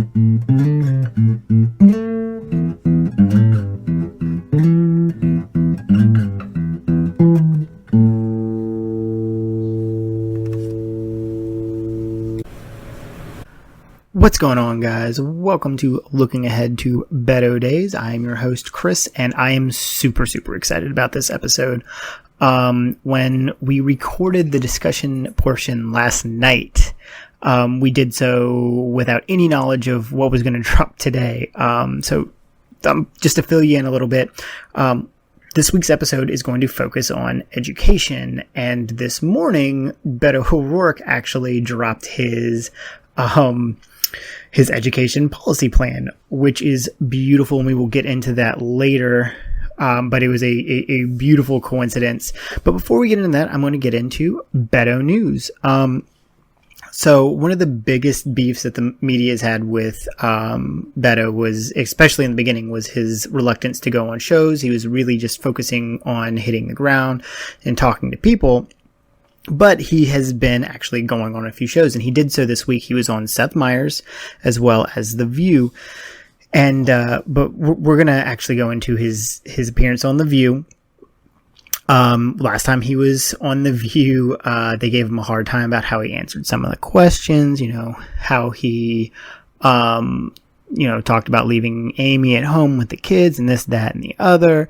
What's going on, guys? Welcome to Looking Ahead to Beto Days. I am your host, Chris, and I am super excited about this episode. When we recorded the discussion portion last night, we did so without any knowledge of what was going to drop today. So just to fill you in a little bit, this week's episode is going to focus on education, and this morning, Beto O'Rourke actually dropped his education policy plan, which is beautiful, and we will get into that later. But it was a beautiful coincidence. But before we get into that, I'm going to get into Beto news. So one of the biggest beefs that the media has had with Beto was, especially in the beginning, was his reluctance to go on shows. He was really just focusing on hitting the ground and talking to people. But he has been actually going on a few shows, and he did so this week. He was on Seth Meyers as well as The View. And, but we're going to actually go into his appearance on The View. Last time he was on The View, they gave him a hard time about how he answered some of the questions, how he, talked about leaving Amy at home with the kids and this, that, and the other.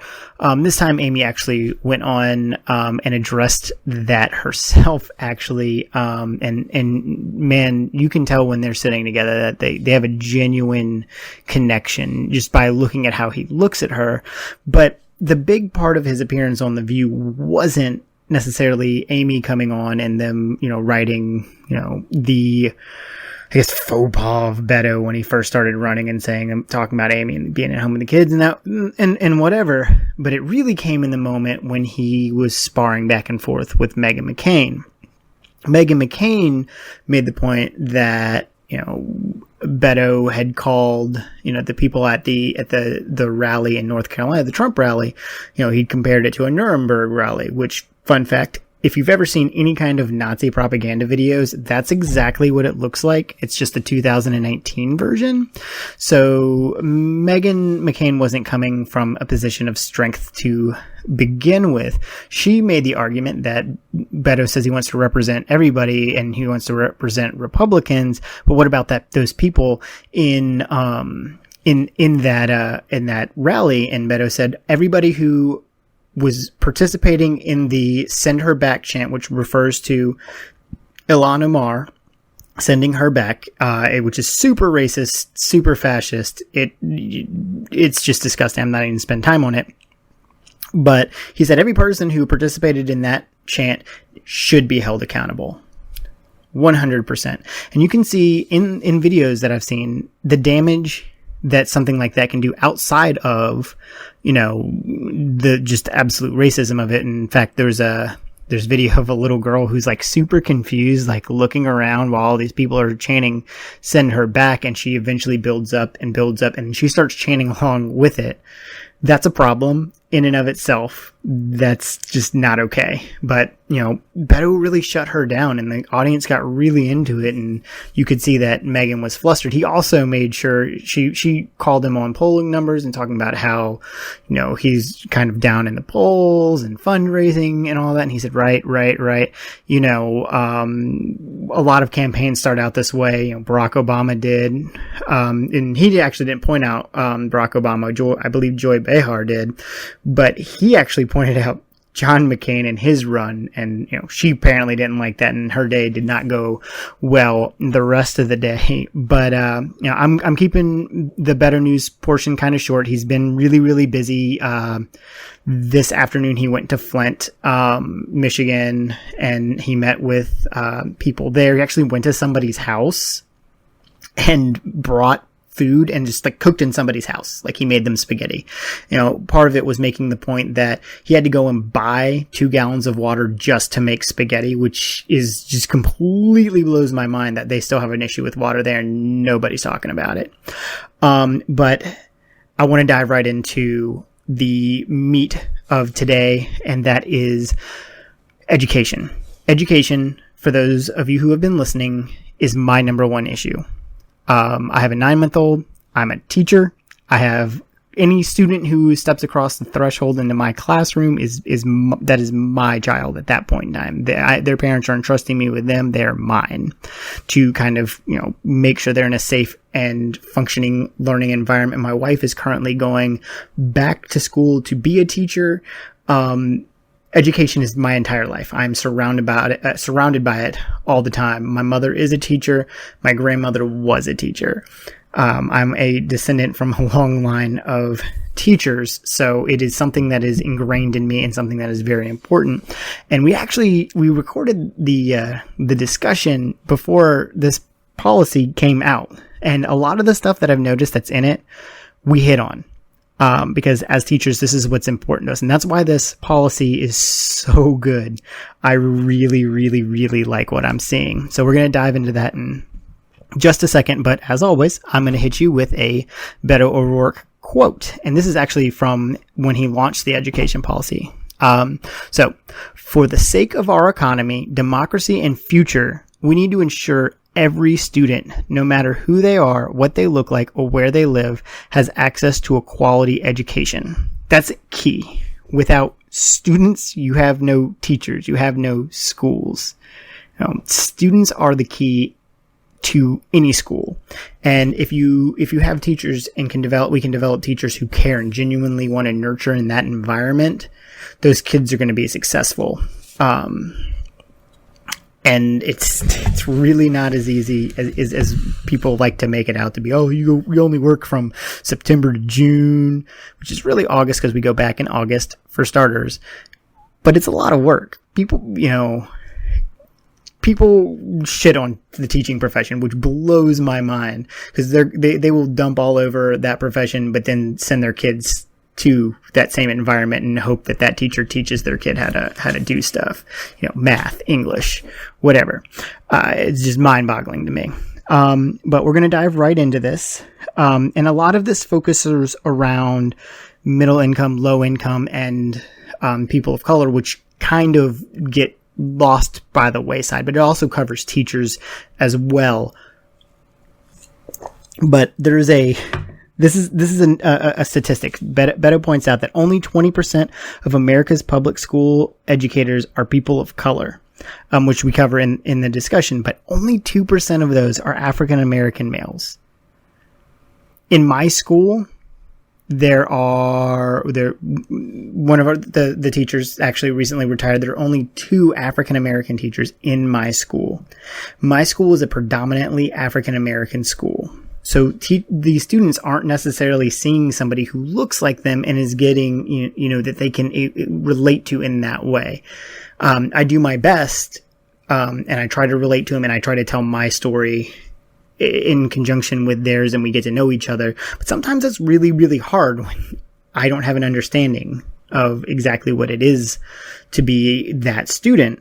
This time Amy actually went on, and addressed that herself, actually. And man, you can tell when they're sitting together that they have a genuine connection just by looking at how he looks at her. But the big part of his appearance on The View wasn't necessarily Amy coming on and them, writing, the, I guess, faux pas of Beto when he first started running and talking about Amy and being at home with the kids and that, and whatever. But it really came in the moment when he was sparring back and forth with Meghan McCain. Meghan McCain made the point that, Beto had called, the people at the rally in North Carolina, the Trump rally, he compared it to a Nuremberg rally, which, fun fact, if you've ever seen any kind of Nazi propaganda videos, that's exactly what it looks like. It's just the 2019 version. So Meghan McCain wasn't coming from a position of strength to begin with. She made the argument that Beto says he wants to represent everybody and he wants to represent Republicans, but what about those people in that rally? And Beto said everybody who was participating in the Send Her Back chant, which refers to Ilhan Omar sending her back, which is super racist, super fascist. It's just disgusting. I'm not even spend time on it. But he said every person who participated in that chant should be held accountable. 100%. And you can see in videos that I've seen the damage that something like that can do outside of, the just absolute racism of it. And in fact, there's video of a little girl who's like super confused, like looking around while all these people are chanting, send her back. And she eventually builds up and she starts chanting along with it. That's a problem in and of itself. That's just not okay. But, Beto really shut her down and the audience got really into it. And you could see that Meghan was flustered. He also made sure she called him on polling numbers and talking about how, he's kind of down in the polls and fundraising and all that. And he said, right. A lot of campaigns start out this way. Barack Obama did. And he actually didn't point out, Barack Obama. I believe Joy Behar did, but he actually pointed out John McCain and his run, and she apparently didn't like that, and her day did not go well the rest of the day. But I'm keeping the Better News portion kind of short. He's been really busy. This afternoon he went to Flint, Michigan, and he met with people there. He actually went to somebody's house and brought food and just like cooked in somebody's house. Like he made them spaghetti. Part of it was making the point that he had to go and buy 2 gallons of water just to make spaghetti, which is just completely blows my mind that they still have an issue with water there and nobody's talking about it. But I want to dive right into the meat of today, and that is education. Education, for those of you who have been listening, is my number one issue. I have a 9-month-old. I'm a teacher. I have any student who steps across the threshold into my classroom that is my child at that point in time. Their parents are entrusting me with them. They're mine to kind of, make sure they're in a safe and functioning learning environment. My wife is currently going back to school to be a teacher. Education is my entire life. I'm surrounded by it all the time. My mother is a teacher. My grandmother was a teacher. I'm a descendant from a long line of teachers, so it is something that is ingrained in me and something that is very important. And we recorded the discussion before this policy came out, and a lot of the stuff that I've noticed that's in it, we hit on. Because as teachers, this is what's important to us. And that's why this policy is so good. I really, really, really like what I'm seeing. So we're going to dive into that in just a second. But as always, I'm going to hit you with a Beto O'Rourke quote. And this is actually from when he launched the education policy. So for the sake of our economy, democracy, and future, we need to ensure every student, no matter who they are, what they look like, or where they live, has access to a quality education. That's key. Without students, you have no teachers, you have no schools. Students are the key to any school. And if you have teachers and we can develop teachers who care and genuinely want to nurture in that environment, those kids are going to be successful. And it's really not as easy as people like to make it out to be. Oh, we only work from September to June, which is really August because we go back in August for starters. But it's a lot of work. People shit on the teaching profession, which blows my mind because they will dump all over that profession, but then send their kids to that same environment and hope that teacher teaches their kid how to do stuff, math, English, whatever. It's just mind-boggling to me. But we're going to dive right into this. And a lot of this focuses around middle income, low income, and people of color, which kind of get lost by the wayside, but it also covers teachers as well. But there's This is a statistic. Beto points out that only 20% of America's public school educators are people of color, which we cover in the discussion, but only 2% of those are African American males. In my school, one of the teachers actually recently retired. There are only 2 African American teachers in my school. My school is a predominantly African American school. So the students aren't necessarily seeing somebody who looks like them and is getting, that they can relate to in that way. I do my best, and I try to relate to them, and I try to tell my story in conjunction with theirs, and we get to know each other. But sometimes it's really, really hard when I don't have an understanding of exactly what it is to be that student.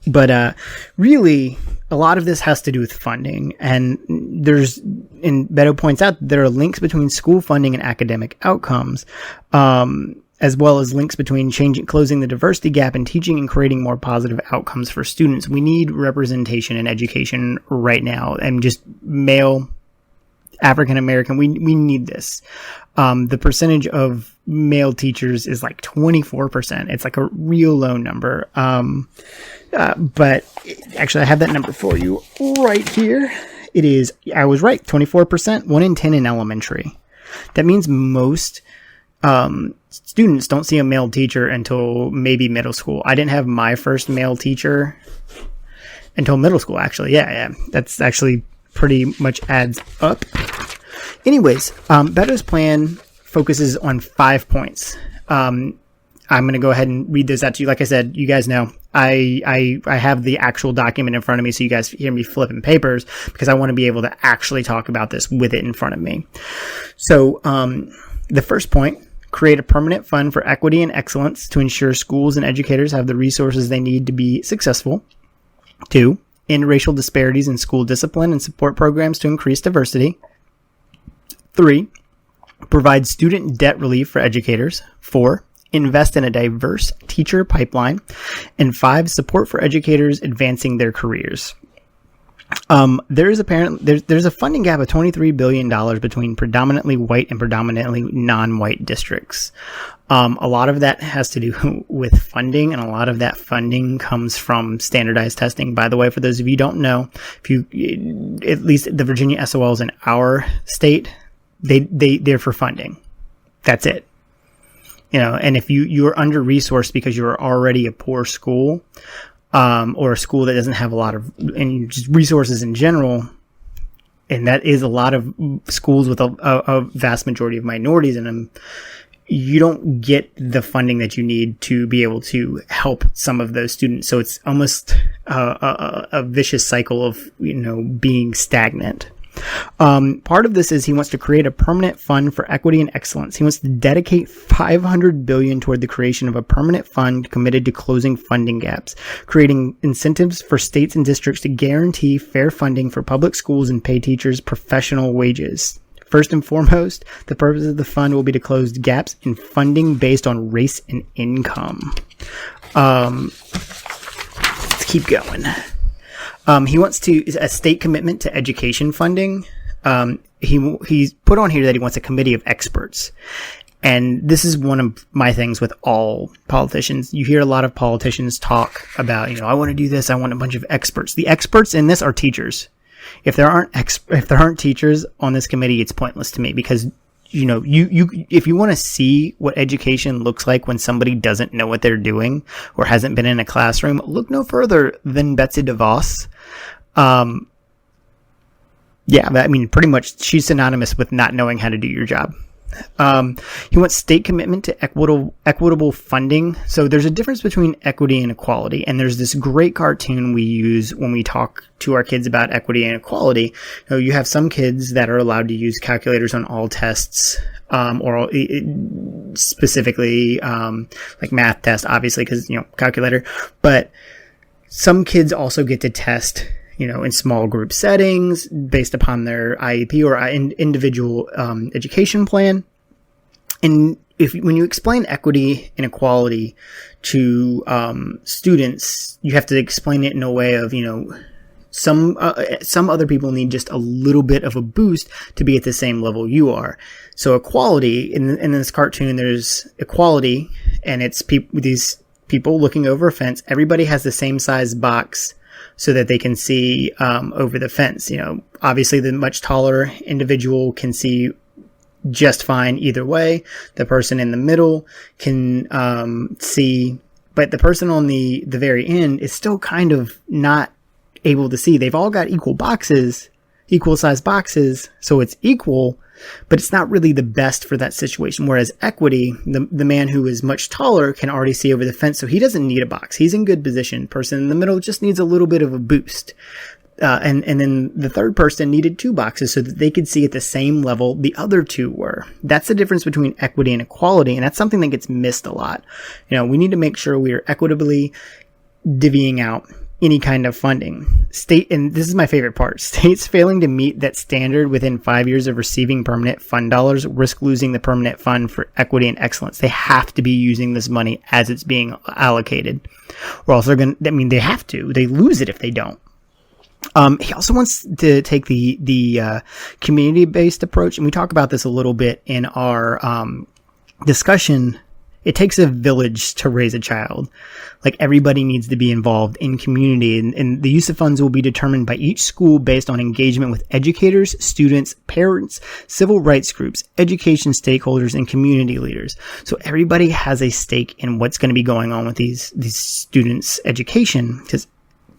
But really, a lot of this has to do with funding, and Beto points out that there are links between school funding and academic outcomes, as well as links between closing the diversity gap in teaching and creating more positive outcomes for students. We need representation in education right now, and just male African American, we need this. The percentage of male teachers is like 24%. It's like a real low number. But actually I have that number for you right here. It is, I was right, 24%, 1 in 10 in elementary. That means most students don't see a male teacher until maybe middle school. I didn't have my first male teacher until middle school, actually. Yeah. That's actually pretty much adds up. Anyways, Beto's plan focuses on 5 points. I'm going to go ahead and read those out to you. Like I said, you guys know I have the actual document in front of me, so you guys hear me flipping papers because I want to be able to actually talk about this with it in front of me. So the first point, create a permanent fund for equity and excellence to ensure schools and educators have the resources they need to be successful. 2, end racial disparities in school discipline and support programs to increase diversity. 3, provide student debt relief for educators. 4, invest in a diverse teacher pipeline. And 5, support for educators advancing their careers. There's a funding gap of $23 billion between predominantly white and predominantly non-white districts. A lot of that has to do with funding, and a lot of that funding comes from standardized testing. By the way, for those of you who don't know, at least the Virginia SOLs in our state, they're for funding. That's it. And if you're under resourced because you're already a poor school, or a school that doesn't have a lot of and just resources in general, and that is a lot of schools with a vast majority of minorities in them, you don't get the funding that you need to be able to help some of those students. So it's almost a vicious cycle of being stagnant. Part of this is he wants to create a permanent fund for equity and excellence. He wants to dedicate $500 billion toward the creation of a permanent fund committed to closing funding gaps, creating incentives for states and districts to guarantee fair funding for public schools and pay teachers professional wages. First and foremost, the purpose of the fund will be to close gaps in funding based on race and income. Let's keep going. He wants a state commitment to education funding. He's put on here that he wants a committee of experts. And this is one of my things with all politicians. You hear a lot of politicians talk about, I want to do this. I want a bunch of experts. The experts in this are teachers. If there aren't teachers on this committee, it's pointless to me, because if you want to see what education looks like when somebody doesn't know what they're doing or hasn't been in a classroom, look no further than Betsy DeVos. Pretty much she's synonymous with not knowing how to do your job. He wants state commitment to equitable funding. So there's a difference between equity and equality. And there's this great cartoon we use when we talk to our kids about equity and equality. You have some kids that are allowed to use calculators on all tests, or specifically, like math tests, obviously, because, calculator. But some kids also get to test, in small group settings based upon their IEP or individual education plan. And when you explain equity and equality to students, you have to explain it in a way of, some other people need just a little bit of a boost to be at the same level you are. So equality, in this cartoon, there's equality, and it's these people looking over a fence. Everybody has the same size box so that they can see over the fence. Obviously the much taller individual can see just fine either way. The person in the middle can see, but the person on the very end is still kind of not able to see. They've all got equal size boxes, so it's equal, but it's not really the best for that situation. Whereas equity, the man who is much taller can already see over the fence, so he doesn't need a box. He's in good position. Person in the middle just needs a little bit of a boost. And then the third person needed two boxes so that they could see at the same level the other two were. That's the difference between equity and equality, and that's something that gets missed a lot. We need to make sure we are equitably divvying out any kind of funding. And this is my favorite part, states failing to meet that standard within 5 years of receiving permanent fund dollars risk losing the permanent fund for equity and excellence. They have to be using this money as it's being allocated, or else they have to. They lose it if they don't. He also wants to take the community-based approach, and we talk about this a little bit in our discussion. It takes a village to raise a child. Like, everybody needs to be involved in community, and the use of funds will be determined by each school based on engagement with educators, students, parents, civil rights groups, education stakeholders, and community leaders. So everybody has a stake in what's going to be going on with these students' education, because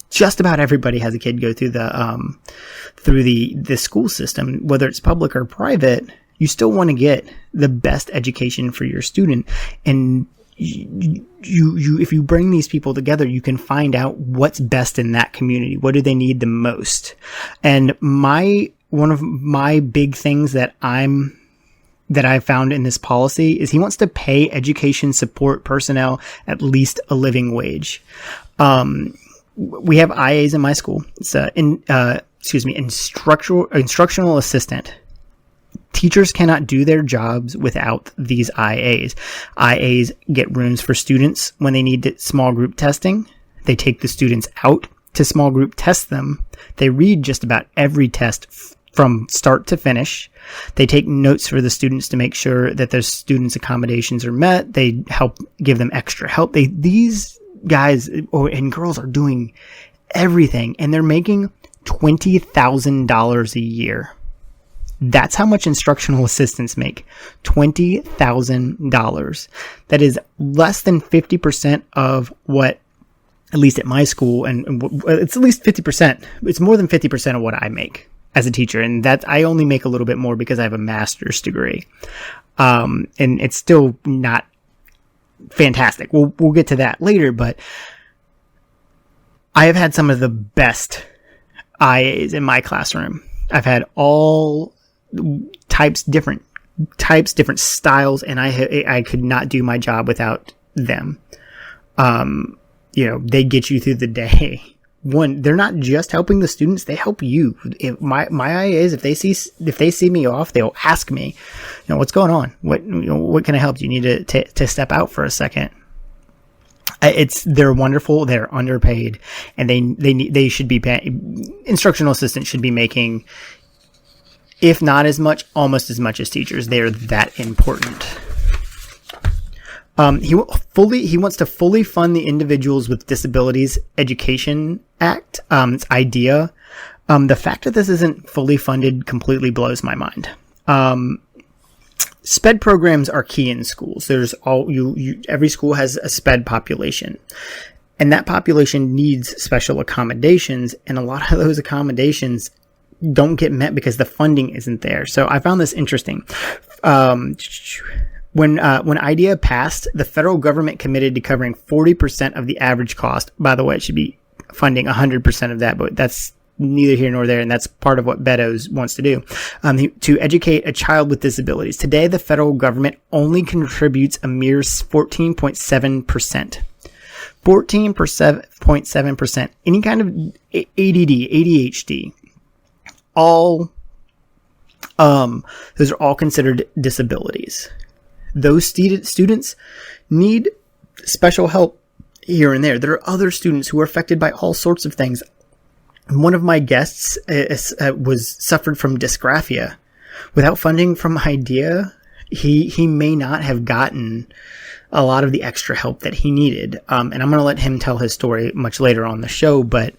just about everybody has a kid go through the school system, whether it's public or private. You still want to get the best education for your student, and you if you bring these people together, you can find out what's best in that community. What do they need the most? And one of my big things that I found in this policy is he wants to pay education support personnel at least a living wage. We have IAs in my school. It's instructional assistant. Teachers cannot do their jobs without these IAs. IAs get rooms for students when they need small group testing. They take the students out to small group test them. They read just about every test from start to finish. They take notes for the students to make sure that their students' accommodations are met. They help give them extra help. These guys and girls are doing everything, and they're making $20,000 a year. That's how much instructional assistants make. $20,000. That is less than 50% of what, at least at my school, and it's at least 50%. It's more than 50% of what I make as a teacher. And that I only make a little bit more because I have a master's degree. And it's still not fantastic. We'll get to that later, but I have had some of the best IAs in my classroom. I've had all different styles, and I could not do my job without them. They get you through the day. One, they're not just helping the students; they help you. If my IAs, if they see me off, they'll ask me, what's going on? What can I help? Do you need to step out for a second? They're wonderful. They're underpaid, and they should be instructional assistants should be making, if not as much, almost as much as teachers. They're that important. He wants to fully fund the Individuals with Disabilities Education Act. It's IDEA. The fact that this isn't fully funded completely blows my mind. SPED programs are key in schools. There's every school has a SPED population, and that population needs special accommodations, and a lot of those accommodations don't get met because the funding isn't there. So I found this interesting. When IDEA passed, the federal government committed to covering 40% of the average cost. By the way, it should be funding 100% of that, but that's neither here nor there, and that's part of what Beto wants to do, to educate a child with disabilities. Today, the federal government only contributes a mere 14.7%. 14.7%. Any kind of ADD, ADHD, those are all considered disabilities. Those students need special help here and there. There are other students who are affected by all sorts of things. One of my guests suffered from dysgraphia. Without funding from IDEA, he may not have gotten a lot of the extra help that he needed. And I'm going to let him tell his story much later on the show, but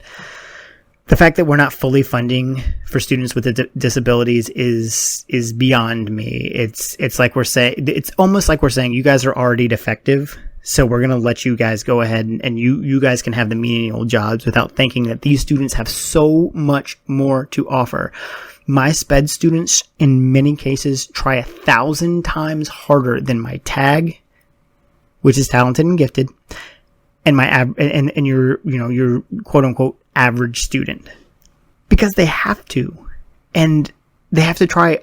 the fact that we're not fully funding for students with disabilities is beyond me. It's like it's almost like we're saying, you guys are already defective, so we're going to let you guys go ahead and you guys can have the menial jobs, without thinking that these students have so much more to offer. My SPED students, in many cases, try 1,000 times harder than my TAG, which is talented and gifted, and my and your quote unquote average student, because they have to, and they have to try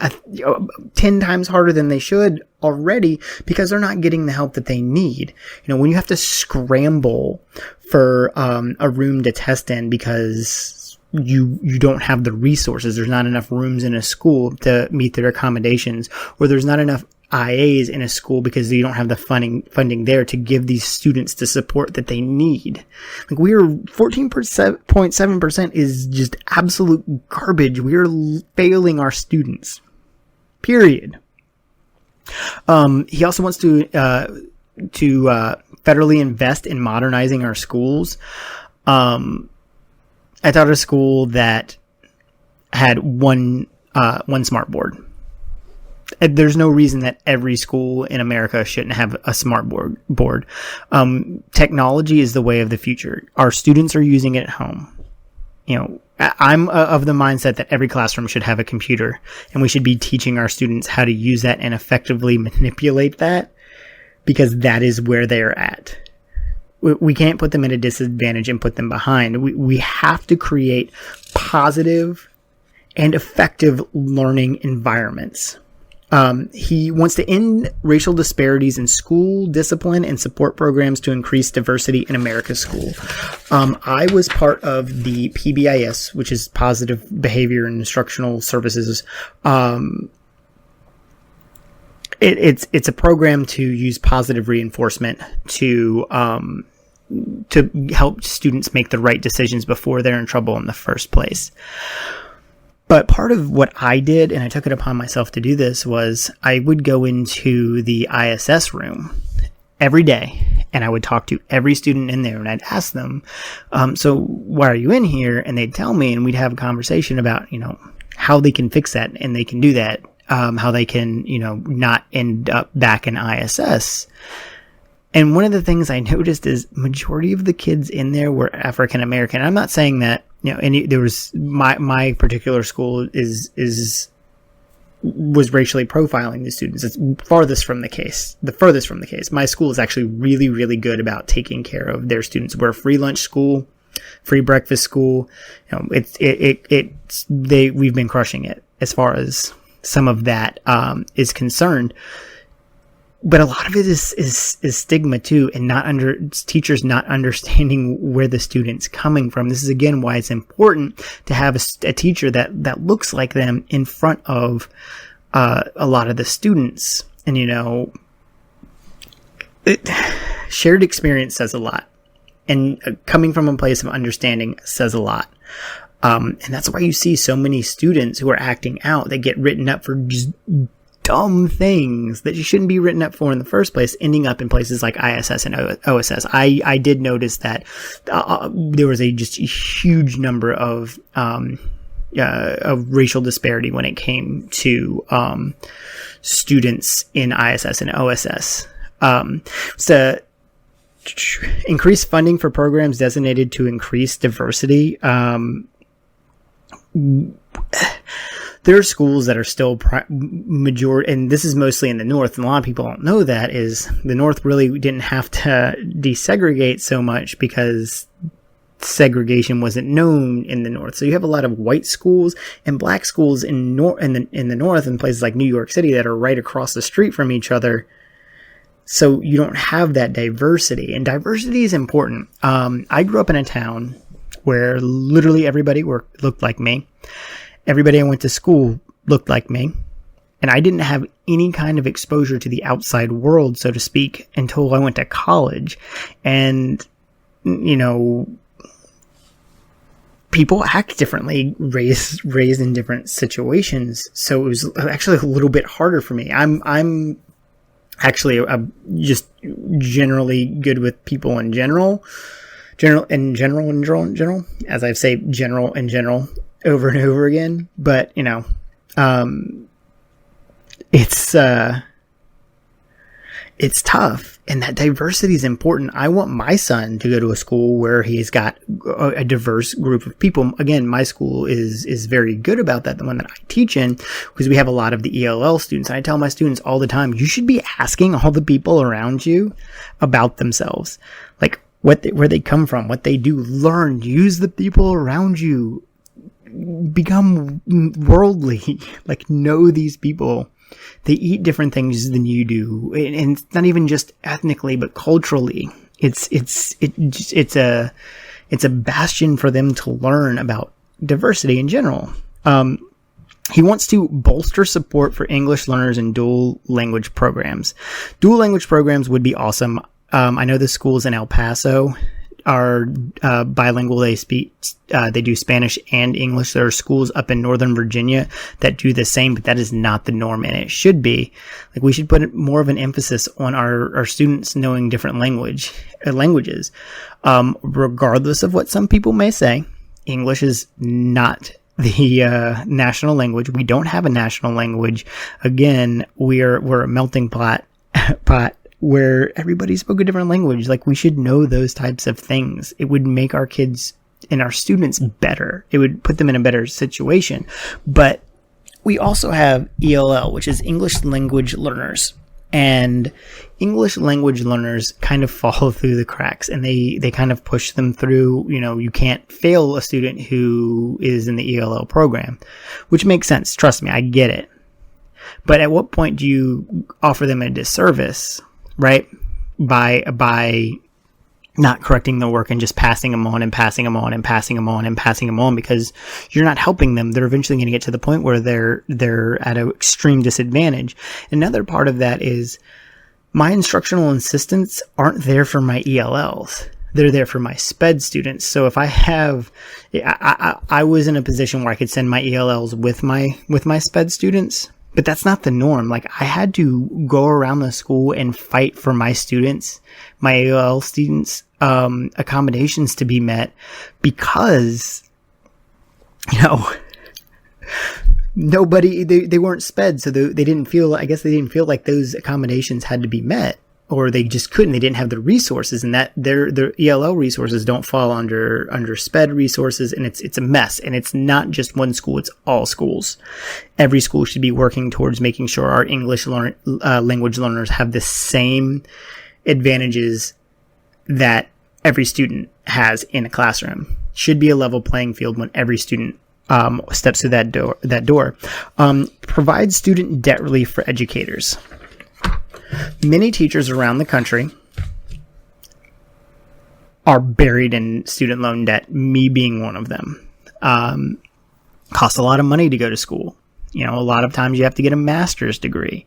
10 times harder than they should already, because they're not getting the help that they need. When you have to scramble for a room to test in because you don't have the resources, there's not enough rooms in a school to meet their accommodations, or there's not enough IAs in a school because you don't have the funding there to give these students the support that they need. Like, 14.7% is just absolute garbage. We are failing our students. Period. He also wants to federally invest in modernizing our schools. I taught at a school that had one smart board. There's no reason that every school in America shouldn't have a smart board. Technology is the way of the future. Our students are using it at home. I'm of the mindset that every classroom should have a computer, and we should be teaching our students how to use that and effectively manipulate that, because that is where they're at. We can't put them at a disadvantage and put them behind. We have to create positive and effective learning environments. He wants to end racial disparities in school discipline and support programs to increase diversity in America's school. I was part of the PBIS, which is Positive Behavior and Instructional Services. It's a program to use positive reinforcement to to help students make the right decisions before they're in trouble in the first place. But part of what I did, and I took it upon myself to do this, was I would go into the ISS room every day, and I would talk to every student in there, and I'd ask them, so why are you in here? And they'd tell me, and we'd have a conversation about, how they can fix that, and they can do that, how they can, not end up back in ISS. And one of the things I noticed is majority of the kids in there were African American. I'm not saying that, there was my particular school was racially profiling the students. It's the furthest from the case. My school is actually really, really good about taking care of their students. We're a free lunch school, free breakfast school. We've been crushing it as far as some of that is concerned. But a lot of it is stigma too, and teachers not understanding where the student's coming from. This is again why it's important to have a teacher that looks like them in front of a lot of the students. And shared experience says a lot, and coming from a place of understanding says a lot. And that's why you see so many students who are acting out. They get written up for just dumb things that you shouldn't be written up for in the first place, ending up in places like ISS and OSS. I did notice that there was just a huge number of racial disparity when it came to students in ISS and OSS. So increased funding for programs designated to increase diversity. There are schools that are still majority, and this is mostly in the North, and a lot of people don't know that, is the North really didn't have to desegregate so much because segregation wasn't known in the North. So you have a lot of white schools and black schools in the North, in places like New York City that are right across the street from each other. So you don't have that diversity, and diversity is important. I grew up in a town where literally everybody looked like me. Everybody I went to school looked like me, and I didn't have any kind of exposure to the outside world, so to speak, until I went to college. And, people act differently, raised in different situations. So it was actually a little bit harder for me. I'm actually just generally good with people in general, as I say, general in general over and over again. But it's tough, and that diversity is important. I want my son to go to a school where he's got a diverse group of people. Again, my school is very good about that, the one that I teach in, because we have a lot of the ELL students. And I tell my students all the time, you should be asking all the people around you about themselves, like where they come from, what they do. Learn, use the people around you, become worldly, like know these people. They eat different things than you do, and it's not even just ethnically, but culturally. It's a bastion for them to learn about diversity in general. He wants to bolster support for English learners in dual language programs. Dual language programs would be awesome. I know the schools in El Paso are bilingual. They do Spanish and English. There are schools up in Northern Virginia that do the same, but that is not the norm, and it should be. Like, we should put more of an emphasis on our students knowing different languages. Regardless of what some people may say, English is not the national language. We don't have a national language. Again, we're a melting pot where everybody spoke a different language. Like, we should know those types of things. It would make our kids and our students better. It would put them in a better situation. But we also have ELL, which is English language learners. And English language learners kind of fall through the cracks, and they kind of push them through. You can't fail a student who is in the ELL program, which makes sense. Trust me, I get it. But at what point do you offer them a disservice, right? By not correcting their work and just passing them on and passing them on and passing them on and passing them on, because you're not helping them. They're eventually going to get to the point where they're at an extreme disadvantage. Another part of that is my instructional assistants aren't there for my ELLs. they're there for my sped students. So if I have, I was in a position where I could send my ELLs with my sped students, but that's not the norm. Like, I had to go around the school and fight for my students, my ELL students, accommodations to be met, because, nobody, they weren't sped. So they didn't feel, I guess they didn't feel like those accommodations had to be met, or they just couldn't. They didn't have the resources, and that their ELL resources don't fall under SPED resources, and it's a mess. And it's not just one school; it's all schools. Every school should be working towards making sure our English language learners have the same advantages that every student has in a classroom. Should be a level playing field when every student steps through that door. Provide student debt relief for educators. Many teachers around the country are buried in student loan debt, me being one of them. Costs a lot of money to go to school. A lot of times you have to get a master's degree.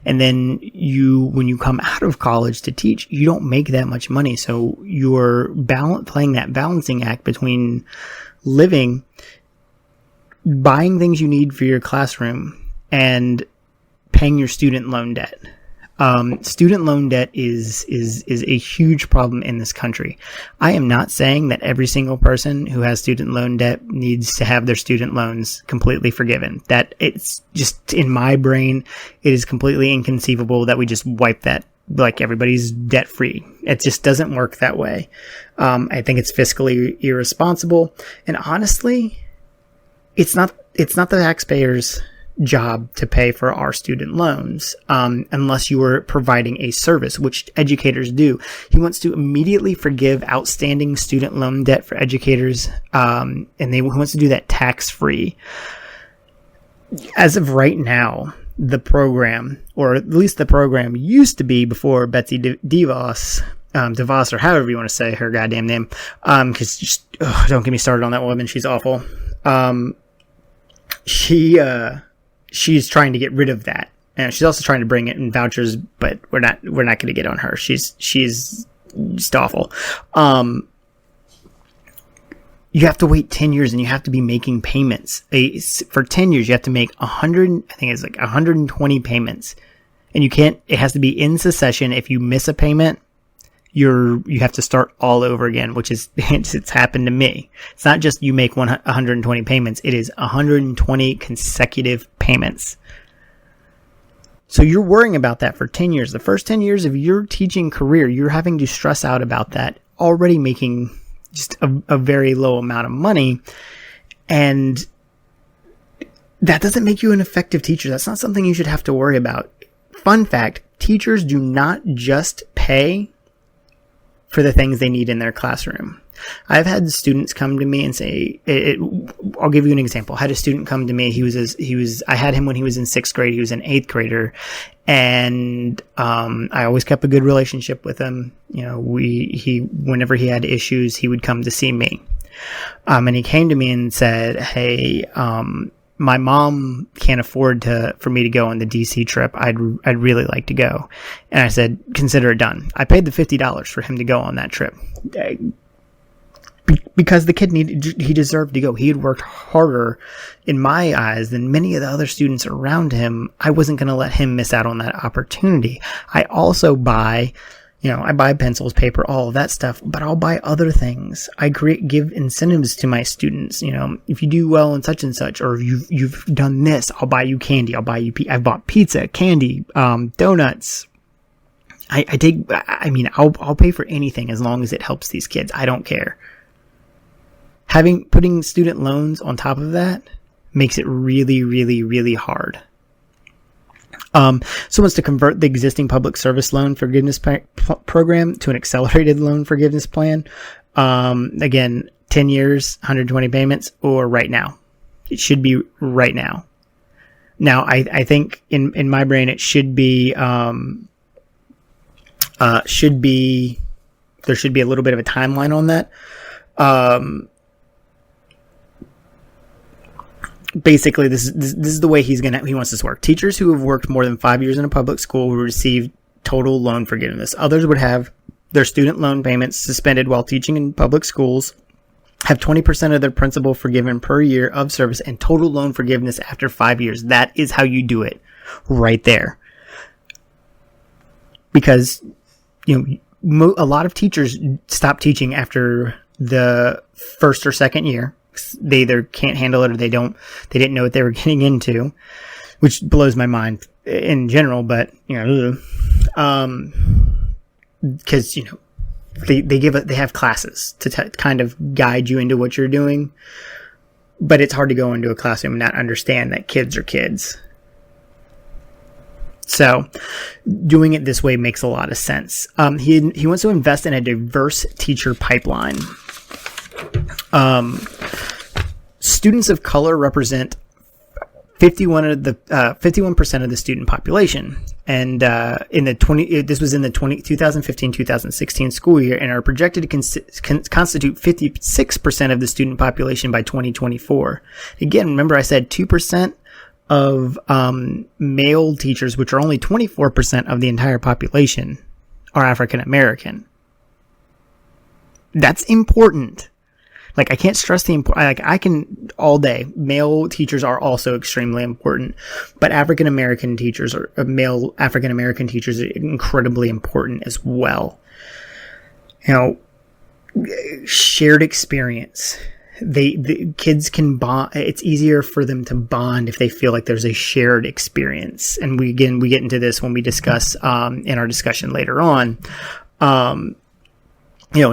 And then when you come out of college to teach, you don't make that much money. So you're playing that balancing act between buying things you need for your classroom, and paying your student loan debt. Student loan debt is a huge problem in this country. I am not saying that every single person who has student loan debt needs to have their student loans completely forgiven. That it's just, in my brain, it is completely inconceivable that we just wipe that, like everybody's debt free. It just doesn't work that way. I think it's fiscally irresponsible, and honestly, it's not the taxpayers' job to pay for our student loans, unless you are providing a service, which educators do. He wants to immediately forgive outstanding student loan debt for educators, and he wants to do that tax-free. As of right now, the program, or at least the program used to be before Betsy DeVos, or however you want to say her goddamn name, because don't get me started on that woman. She's awful. She's trying to get rid of that, and she's also trying to bring it in vouchers, but we're not going to get on her. She's just awful. You have to wait 10 years, and you have to be making payments. For 10 years, you have to make 120 payments, and it has to be in succession. If you miss a payment, you have to start all over again, which is, it's happened to me. It's not just you make 120 payments. It is 120 consecutive payments. So you're worrying about that for 10 years. The first 10 years of your teaching career, you're having to stress out about that, already making just a very low amount of money. And that doesn't make you an effective teacher. That's not something you should have to worry about. Fun fact, teachers do not just pay for the things they need in their classroom. I've had students come to me and say, I'll give you an example. I had a student come to me. I had him when he was in 6th grade. He was an 8th grader, and I always kept a good relationship with him. Whenever he had issues, he would come to see me. And he came to me and said, "Hey, my mom can't afford for me to go on the DC trip. I'd really like to go." And I said, "Consider it done." I paid the $50 for him to go on that trip, because the kid he deserved to go. He had worked harder in my eyes than many of the other students around him. I wasn't going to let him miss out on that opportunity. I also buy pencils, paper, all of that stuff, but I'll buy other things. I give incentives to my students. If you do well in such and such, or you've done this, I'll buy you candy. I've bought pizza, candy, donuts. I'll pay for anything as long as it helps these kids. I don't care. Putting student loans on top of that makes it really, really, really hard. So wants to convert the existing public service loan forgiveness program to an accelerated loan forgiveness plan. Again, 10 years, 120 payments, or right now. It should be right now. Now, I think in my brain, it should be there should be a little bit of a timeline on that. Basically, this is the way he wants this to work. Teachers who have worked more than 5 years in a public school will receive total loan forgiveness. Others would have their student loan payments suspended while teaching in public schools, have 20% of their principal forgiven per year of service, and total loan forgiveness after 5 years. That is how you do it right there. Because, a lot of teachers stop teaching after the first or second year. They either can't handle it or they didn't know what they were getting into, which blows my mind in general, but, because, they have classes to kind of guide you into what you're doing, but it's hard to go into a classroom and not understand that kids are kids. So doing it this way makes a lot of sense. He wants to invest in a diverse teacher pipeline. Students of color represent 51% of the student population, and this was in the 2015-2016 school year, and are projected to constitute 56% of the student population by 2024. Again, remember I said 2% of male teachers, which are only 24% of the entire population, are African American. That's important. Like, I can't stress the important. Like, I can all day. Male teachers are also extremely important, but African American teachers or male African American teachers are incredibly important as well. Shared experience. The kids can bond. It's easier for them to bond if they feel like there's a shared experience. And we get into this when we discuss in our discussion later on. And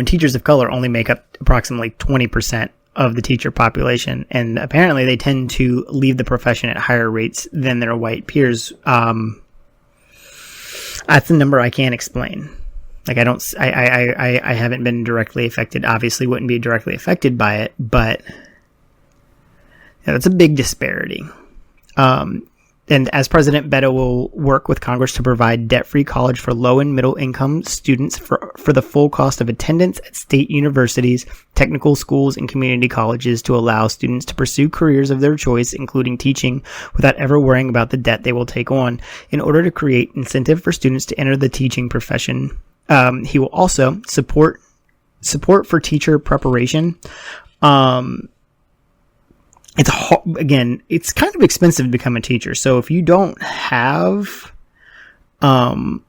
teachers of color only make up approximately 20% of the teacher population, and apparently they tend to leave the profession at higher rates than their white peers. That's a number I can't explain. Like, I haven't been directly affected. Obviously, wouldn't be directly affected by it, but it's a big disparity. And as president, Beto will work with Congress to provide debt-free college for low and middle income students for the full cost of attendance at state universities, technical schools, and community colleges to allow students to pursue careers of their choice, including teaching, without ever worrying about the debt they will take on. In order to create incentive for students to enter the teaching profession, he will also support for teacher preparation. It's kind of expensive to become a teacher. So if you don't have the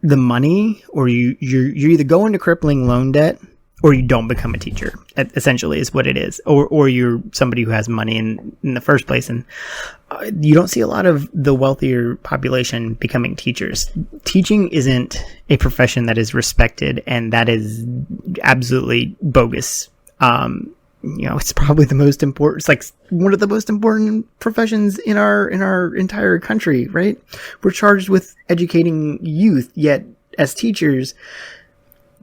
money, or you either go into crippling loan debt or you don't become a teacher, essentially is what it is. Or you're somebody who has money in the first place. And you don't see a lot of the wealthier population becoming teachers. Teaching isn't a profession that is respected, and that is absolutely bogus. It's probably the most important. It's like one of the most important professions in our entire country, right? We're charged with educating youth, yet as teachers,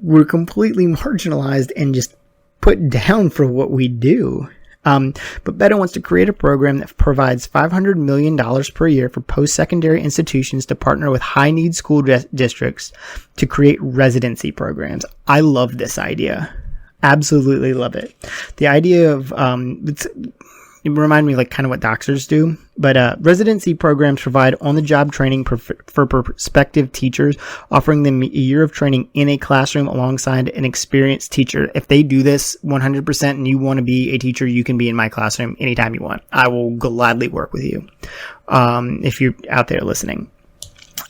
we're completely marginalized and just put down for what we do. But Beto wants to create a program that provides $500 million per year for post-secondary institutions to partner with high-need school districts to create residency programs. I love this idea. Absolutely love it. The idea of it reminded me like kind of what doctors do, but residency programs provide on-the-job training for prospective teachers, offering them a year of training in a classroom alongside an experienced teacher. If they do this 100% and you want to be a teacher, you can be in my classroom anytime you want. I will gladly work with you if you're out there listening.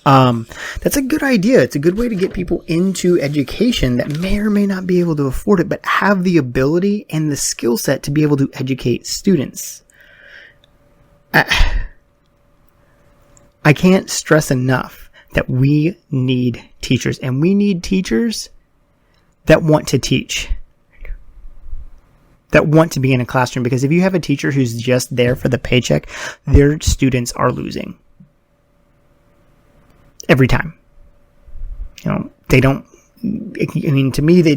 That's a good idea. It's a good way to get people into education that may or may not be able to afford it, but have the ability and the skill set to be able to educate students. I can't stress enough that we need teachers, and we need teachers that want to teach, that want to be in a classroom, because if you have a teacher who's just there for the paycheck, their students are losing. Every time. They don't, to me, they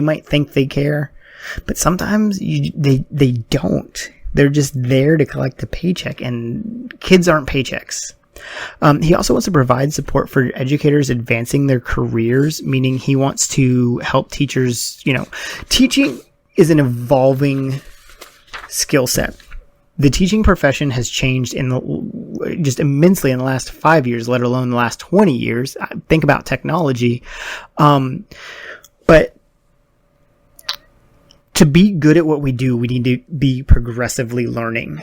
might think they care, but sometimes they don't. They're just there to collect the paycheck, and kids aren't paychecks. He also wants to provide support for educators advancing their careers, meaning he wants to help teachers. Teaching is an evolving skill set. the teaching profession has changed just immensely in the last 5 years, let alone the last 20 years. Think about technology. But to be good at what we do, we need to be progressively learning.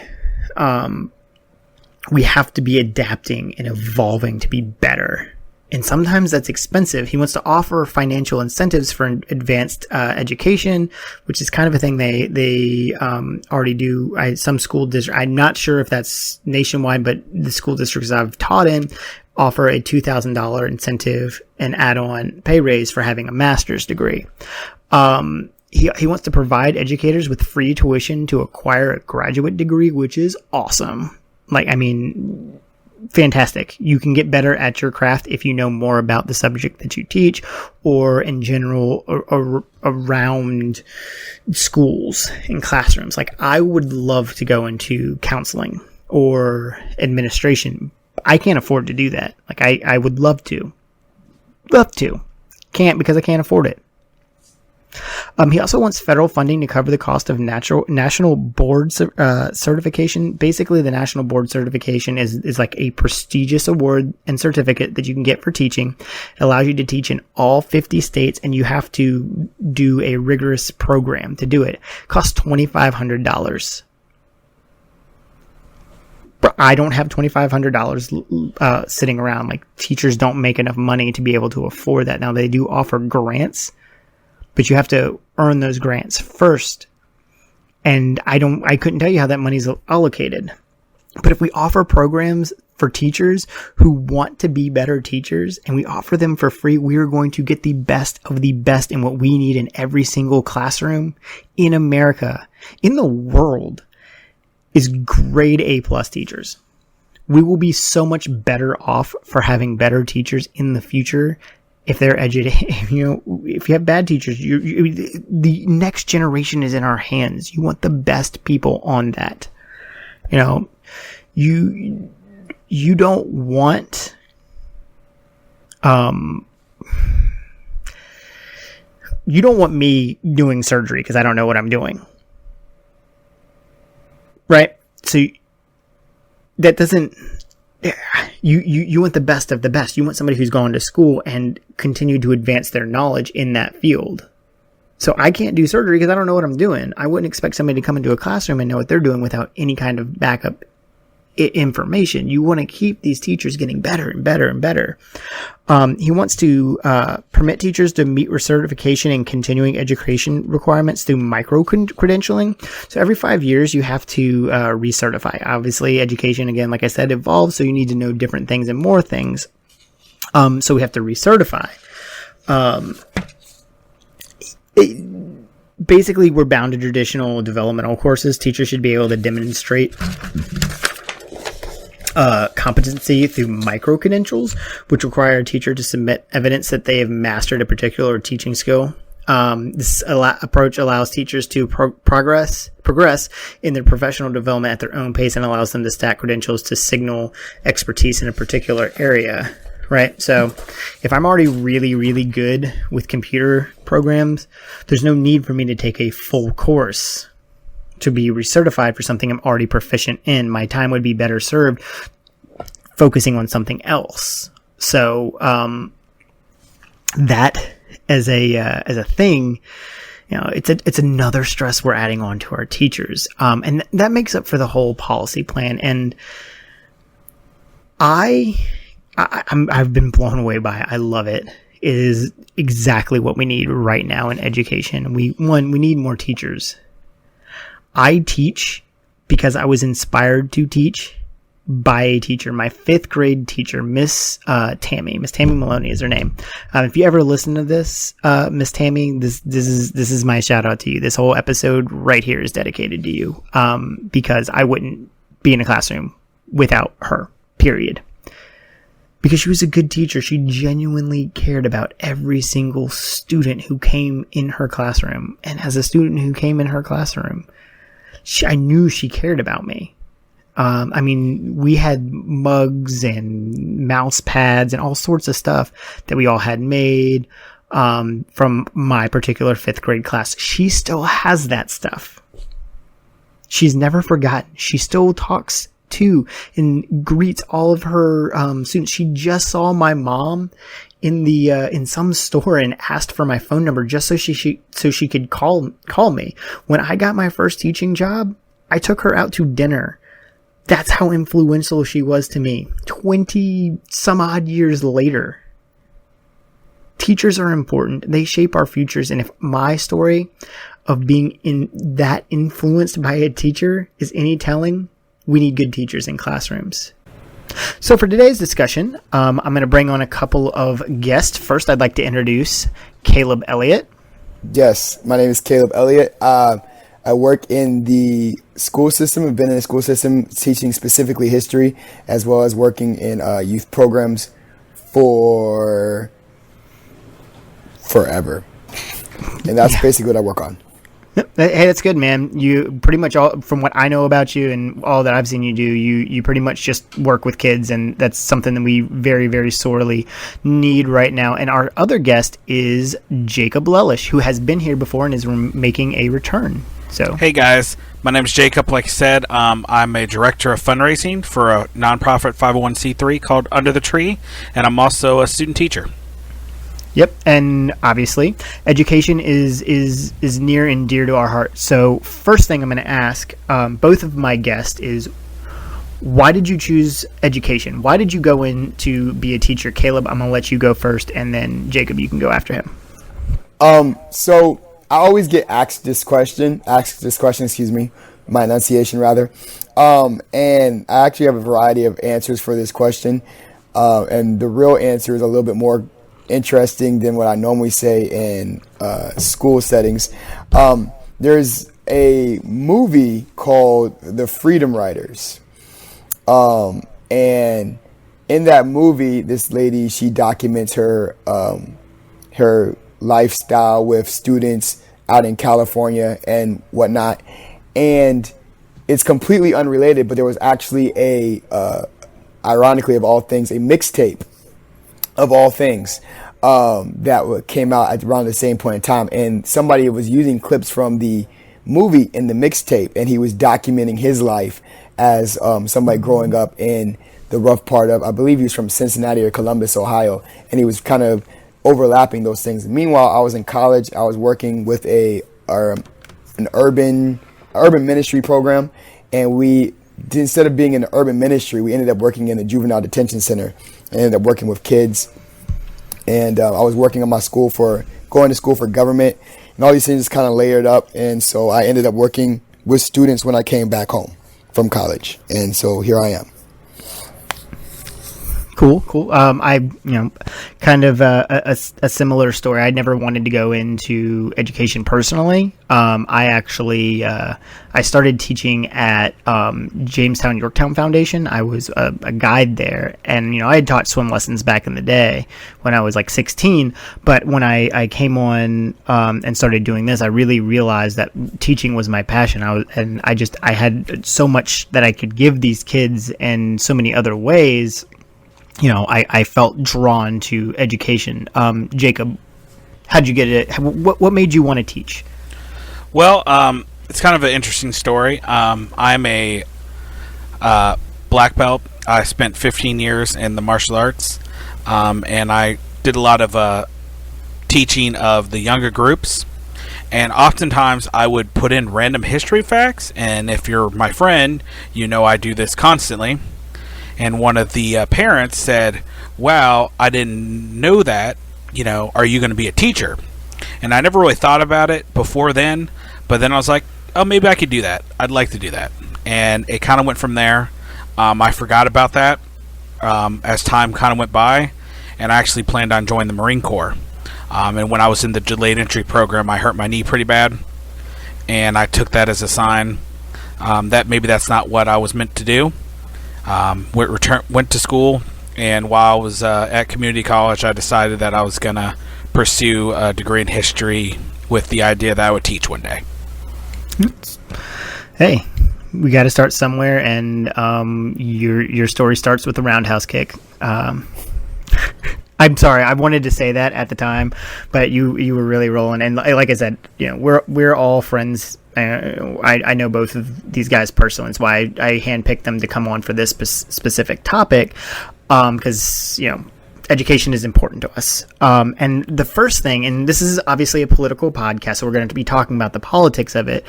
We have to be adapting and evolving to be better. And sometimes that's expensive. He wants to offer financial incentives for advanced education, which is kind of a thing they already do. Some school district, I'm not sure if that's nationwide, but the school districts I've taught in offer a $2,000 incentive and add-on pay raise for having a master's degree. He wants to provide educators with free tuition to acquire a graduate degree, which is awesome. Fantastic. You can get better at your craft if you know more about the subject that you teach, or in general around schools and classrooms. I would love to go into counseling or administration. I can't afford to do that. I would love to. Can't, because I can't afford it. He also wants federal funding to cover the cost of national board certification. Basically, the national board certification is like a prestigious award and certificate that you can get for teaching. It allows you to teach in all 50 states, and you have to do a rigorous program to do it. It costs $2,500. But I don't have $2,500 sitting around. Teachers don't make enough money to be able to afford that. Now, they do offer grants, but you have to earn those grants first. And I couldn't tell you how that money's allocated. But if we offer programs for teachers who want to be better teachers, and we offer them for free, we are going to get the best of the best in what we need in every single classroom in America, in the world, is grade A+ teachers. We will be so much better off for having better teachers in the future. If they're if you have bad teachers, the next generation is in our hands. You want the best people on that. You don't want, you don't want me doing surgery because I don't know what I'm doing. Right? So that doesn't, you want the best of the best. You want somebody who's gone to school and continued to advance their knowledge in that field. So I can't do surgery because I don't know what I'm doing. I wouldn't expect somebody to come into a classroom and know what they're doing without any kind of backup information. You want to keep these teachers getting better and better and better. He wants to permit teachers to meet recertification and continuing education requirements through micro-credentialing. So every 5 years, you have to recertify. Obviously, education, again, like I said, evolves, so you need to know different things and more things. So we have to recertify. Basically, we're bound to traditional developmental courses. Teachers should be able to demonstrate competency through micro-credentials, which require a teacher to submit evidence that they have mastered a particular teaching skill. This approach allows teachers to progress in their professional development at their own pace, and allows them to stack credentials to signal expertise in a particular area. Right? So if I'm already really, really good with computer programs, there's no need for me to take a full course to be recertified for something I'm already proficient in. My time would be better served focusing on something else. So that as a thing, it's another stress we're adding on to our teachers, and that makes up for the whole policy plan. And I've been blown away by it. I love it. It is exactly what we need right now in education. We need more teachers. I teach because I was inspired to teach by a teacher. My 5th grade teacher, Miss Tammy Maloney is her name. If you ever listen to this, Miss Tammy, this is my shout out to you. This whole episode right here is dedicated to you, because I wouldn't be in a classroom without her, period. Because she was a good teacher. She genuinely cared about every single student who came in her classroom. And as a student who came in her classroom, I knew she cared about me. We had mugs and mouse pads and all sorts of stuff that we all had made from my particular 5th grade class. She still has that stuff. she's never forgotten. She still talks to and greets all of her students. She just saw my mom in some store and asked for my phone number just so she could call me. When I got my first teaching job, I took her out to dinner. That's how influential she was to me. 20 some odd years later. Teachers are important. They shape our futures. And if my story of being influenced by a teacher is any telling, we need good teachers in classrooms. So for today's discussion, I'm going to bring on a couple of guests. First, I'd like to introduce Caleb Elliott. Yes, my name is Caleb Elliott. I work in the school system. I've been in the school system teaching specifically history, as well as working in youth programs for forever. And that's basically what I work on. Hey, that's good, man. You pretty much all, from what I know about you and all that I've seen you do, you pretty much just work with kids, and that's something that we very, very sorely need right now. And our other guest is Jacob Lellish, who has been here before and is making a return. So, hey guys, my name is Jacob. Like I said, I'm a director of fundraising for a nonprofit 501c3 called Under the Tree, and I'm also a student teacher. Yep, and obviously, education is near and dear to our heart. So, first thing I'm going to ask both of my guests is, why did you choose education? Why did you go in to be a teacher? Caleb, I'm going to let you go first, and then Jacob, you can go after him. So I always get asked this question, my enunciation rather. And I actually have a variety of answers for this question. And the real answer is a little bit more interesting than what I normally say in school settings. There's a movie called The Freedom Writers. And in that movie, this lady, she documents her lifestyle with students out in California and whatnot. And it's completely unrelated, but there was actually ironically of all things, a mixtape of all things that came out at around the same point in time, and somebody was using clips from the movie in the mixtape, and he was documenting his life as somebody growing up in the rough part of, I believe he was from Cincinnati or Columbus, Ohio, and he was kind of overlapping those things. Meanwhile, I was in college. I was working with an urban ministry program, and we, instead of being in the urban ministry, we ended up working in the juvenile detention center. I ended up working with kids, and I was working on my going to school for government, and all these things just kind of layered up, and so I ended up working with students when I came back home from college, and so here I am. Cool. I, kind of a similar story. I never wanted to go into education personally. I actually, I started teaching at Jamestown Yorktown Foundation. I was a guide there, and, I had taught swim lessons back in the day when I was like 16. But when I came on and started doing this, I really realized that teaching was my passion. I had so much that I could give these kids in so many other ways. I felt drawn to education. Jacob, how'd you get it? What made you want to teach? Well, it's kind of an interesting story. I'm a black belt. I spent 15 years in the martial arts, and I did a lot of teaching of the younger groups. And oftentimes I would put in random history facts, and if you're my friend, I do this constantly. And one of the parents said, wow, I didn't know that, are you going to be a teacher? And I never really thought about it before then, but then I was like, oh, maybe I could do that. I'd like to do that. And it kind of went from there. I forgot about that as time kind of went by, and I actually planned on joining the Marine Corps. And when I was in the delayed entry program, I hurt my knee pretty bad, and I took that as a sign that maybe that's not what I was meant to do. Went to school, and while I was at community college, I decided that I was going to pursue a degree in history with the idea that I would teach one day. Hey, we got to start somewhere, and your story starts with a roundhouse kick. I'm sorry, I wanted to say that at the time, but you were really rolling, and like I said, we're all friends I know both of these guys personally. That's why I handpicked them to come on for this specific topic, because education is important to us. And the first thing, and this is obviously a political podcast, so we're going to be talking about the politics of it.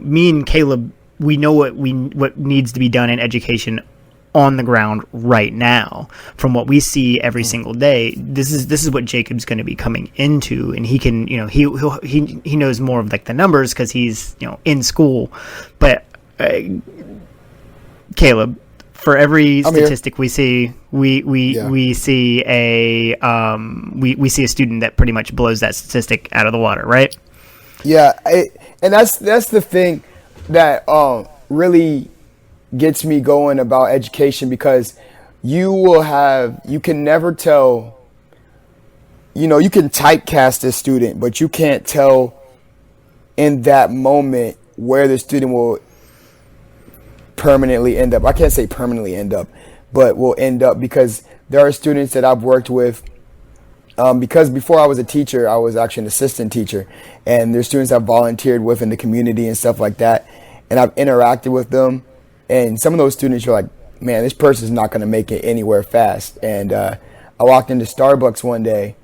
Me and Caleb, we know what needs to be done in education on the ground right now. From what we see every single day, this is what Jacob's going to be coming into, and he can, he knows more of like the numbers because he's in school. But Caleb, for every statistic we see, we see a we see a student that pretty much blows that statistic out of the water, right? Yeah, and that's the thing that really gets me going about education, because you can never tell. You can typecast a student, but you can't tell in that moment where the student will permanently end up. I can't say permanently end up, but will end up, because there are students that I've worked with, because before I was a teacher, I was actually an assistant teacher, and there's students I've volunteered with in the community and stuff like that, and I've interacted with them, and some of those students, you're like, man, this person's not going to make it anywhere fast. And I walked into Starbucks one day,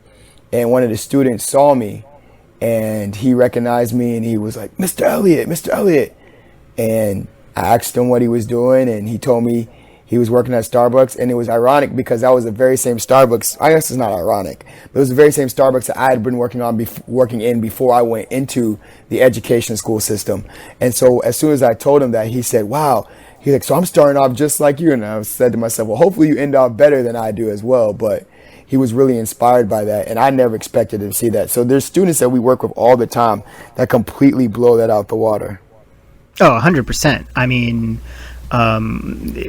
and one of the students saw me, and he recognized me, and he was like, Mr. Elliott. And I asked him what he was doing, and he told me he was working at Starbucks. And it was ironic because that was the very same Starbucks. I guess it's not ironic, but it was the very same Starbucks that I had been working in before I went into the education school system. And so as soon as I told him that, he said, wow. He's like, so I'm starting off just like you. And I said to myself, well, hopefully you end off better than I do as well. But he was really inspired by that, and I never expected to see that. So there's students that we work with all the time that completely blow that out the water. Oh, 100%. I mean,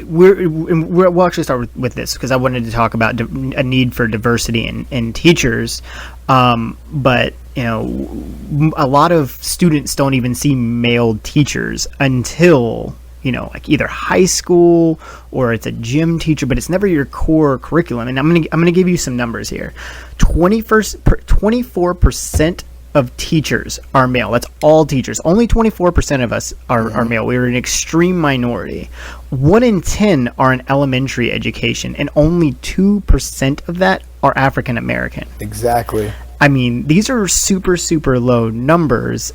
we'll actually start with this because I wanted to talk about a need for diversity in teachers. But a lot of students don't even see male teachers until like either high school or it's a gym teacher, but it's never your core curriculum. And I'm gonna give you some numbers here. 24% of teachers are male. That's all teachers. Only 24% of us are male. We're an extreme minority. 1 in 10 are in elementary education, and only 2% of that are African American. Exactly. I mean, these are super, super low numbers.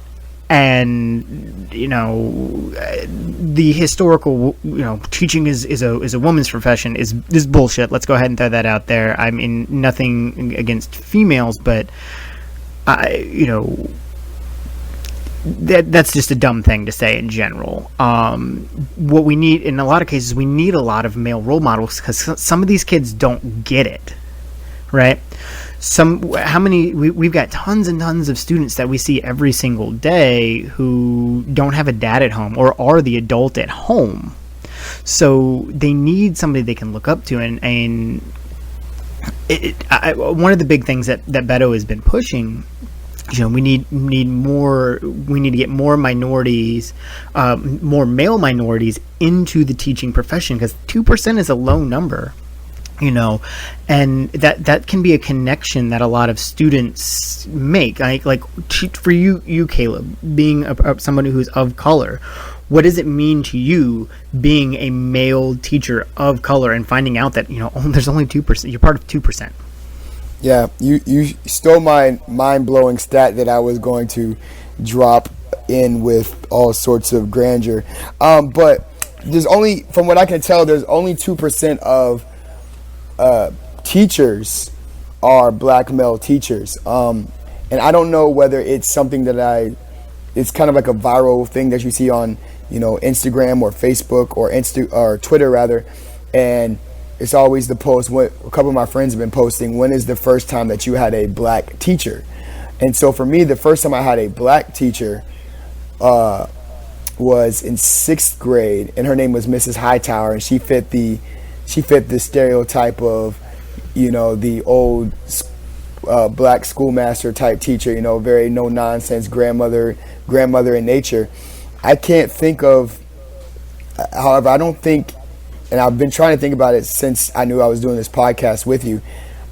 And the historical teaching is a woman's profession is bullshit. Let's go ahead and throw that out there. I mean, nothing against females, but that's just a dumb thing to say in general. What we need in a lot of cases, we need a lot of male role models because some of these kids don't get it, right? We've got tons and tons of students that we see every single day who don't have a dad at home or are the adult at home. So they need somebody they can look up to. And one of the big things that Beto has been pushing, we need to get more minorities, more male minorities into the teaching profession, because 2% is a low number. And that can be a connection that a lot of students make. Like for you, Caleb, being somebody who's of color, what does it mean to you being a male teacher of color and finding out that there's only 2%? You're part of 2%. Yeah, you stole my mind-blowing stat that I was going to drop in with all sorts of grandeur. But there's only, from what I can tell, there's only 2% of teachers are black male teachers, and I don't know whether it's something that it's kind of like a viral thing that you see on Instagram or Facebook or Twitter rather, and it's always the post. What a couple of my friends have been posting: when is the first time that you had a black teacher? And so for me, the first time I had a black teacher was in 6th grade, and her name was Mrs. Hightower, and she fit the stereotype of, the old black schoolmaster type teacher, very no nonsense grandmother in nature. I can't think of, however, I don't think, and I've been trying to think about it since I knew I was doing this podcast with you,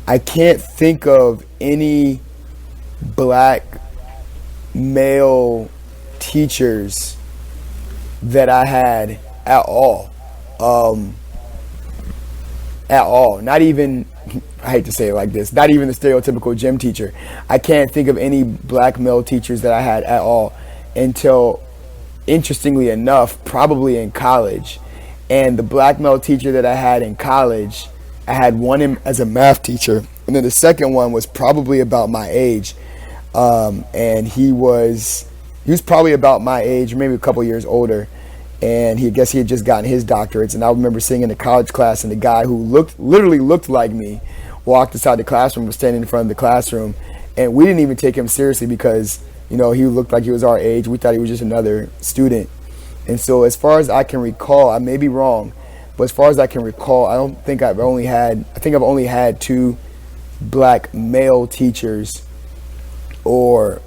I can't think of any black male teachers that I had at all. At all. Not even, I hate to say it like this, not even the stereotypical gym teacher. I can't think of any black male teachers that I had at all until, interestingly enough, probably in college. And the black male teacher that I had in college, I had one as a math teacher, and then the second one was probably about my age. And he was probably about my age, maybe a couple years older. And he had just gotten his doctorates. And I remember sitting in the college class, and the guy who literally looked like me walked inside the classroom, was standing in front of the classroom. And we didn't even take him seriously because, he looked like he was our age. We thought he was just another student. And so as far as I can recall, I may be wrong, but as far as I can recall, I think I've only had two black male teachers, or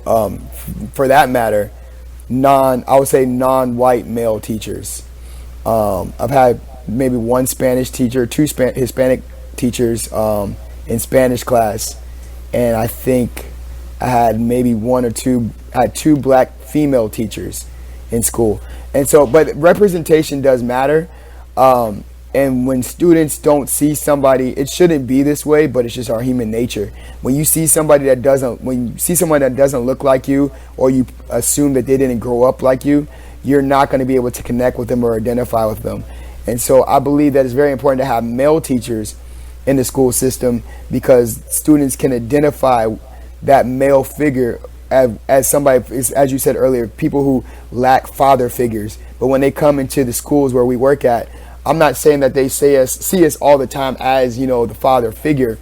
for that matter, non-white male teachers. I've had maybe one Spanish teacher, two Hispanic teachers in Spanish class, and I think I had maybe two black female teachers in school. And so, but representation does matter. And when students don't see somebody, it shouldn't be this way, but it's just our human nature. When you see somebody that doesn't look like you, or you assume that they didn't grow up like you, you're not going to be able to connect with them or identify with them. And so I believe that it's very important to have male teachers in the school system, because students can identify that male figure as somebody, as you said earlier, people who lack father figures. But when they come into the schools where we work at, I'm not saying that they see us all the time as, the father figure,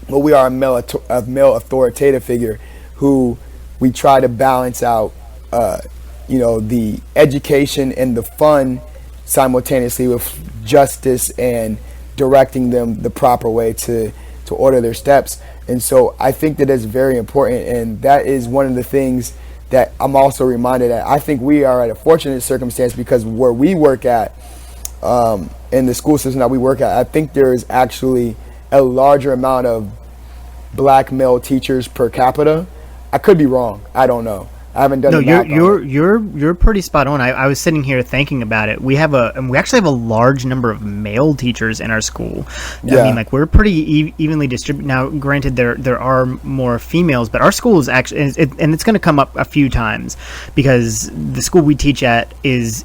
but we are a male authoritative figure who we try to balance out, the education and the fun simultaneously with justice and directing them the proper way to order their steps. And so I think that is very important, and that is one of the things that I'm also reminded that I think we are at a fortunate circumstance, because where we work at, in the school system that we work at, I think there is actually a larger amount of black male teachers per capita. I could be wrong. I don't know. I haven't done. No, you're pretty spot on. I was sitting here thinking about it. We actually have a large number of male teachers in our school. Yeah. I mean, like, we're pretty evenly distributed. Now, granted, there are more females, but our school is actually, and it's going to come up a few times, because the school we teach at is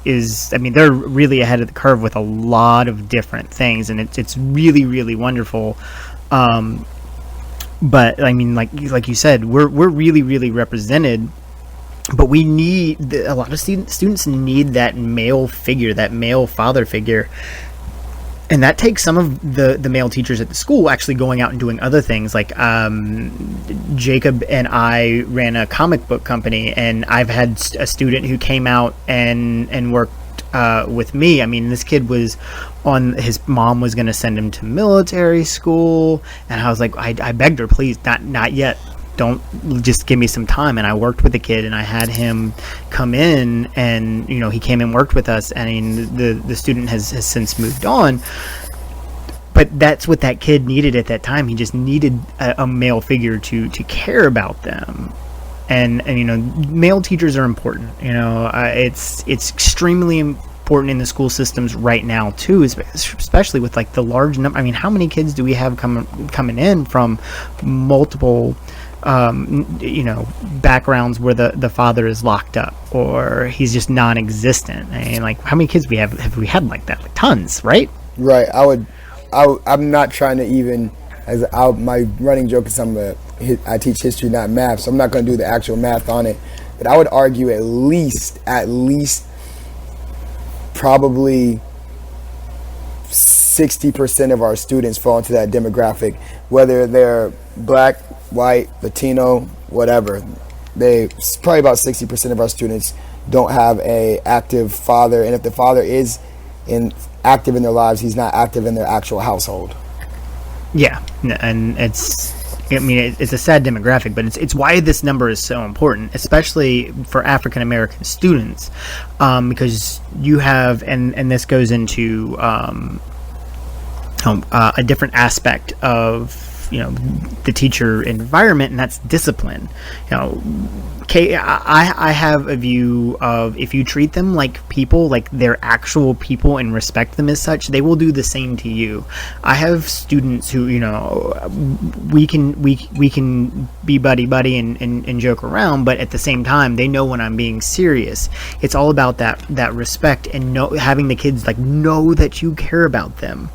I mean, they're really ahead of the curve with a lot of different things, and it's really, really wonderful. But I mean, like you said, we're really, really represented. But we need, a lot of students need that male figure, that male father figure. And that takes some of the male teachers at the school actually going out and doing other things. Like Jacob and I ran a comic book company, and I've had a student who came out and worked with me. I mean, this kid was his mom was going to send him to military school. And I was like, I begged her, please, not yet. Don't, just give me some time. And I worked with the kid, and I had him come in, and he came and worked with us. I mean, the student has since moved on, but that's what that kid needed at that time. He just needed a male figure to care about them. And male teachers are important. It's extremely important in the school systems right now too, especially with like the large number. I mean, how many kids do we have coming in from multiple backgrounds where the father is locked up or he's just non-existent? I mean, like, how many kids have we had like that? Like, tons, right? Right. I'm not trying to even, my running joke is I teach history, not math, so I'm not going to do the actual math on it, but I would argue at least probably 60% of our students fall into that demographic, whether they're black, white, Latino, whatever. Probably about 60% of our students don't have a active father, and if the father is active in their lives, he's not active in their actual household. Yeah, and it's a sad demographic, but it's why this number is so important, especially for African American students, because you have, and this goes into a different aspect of the teacher environment, and that's discipline. I have a view of, if you treat them like people, like they're actual people, and respect them as such, they will do the same to you. I have students who, we can be buddy and joke around, but at the same time, they know when I'm being serious. It's all about that respect, and having the kids know that you care about them.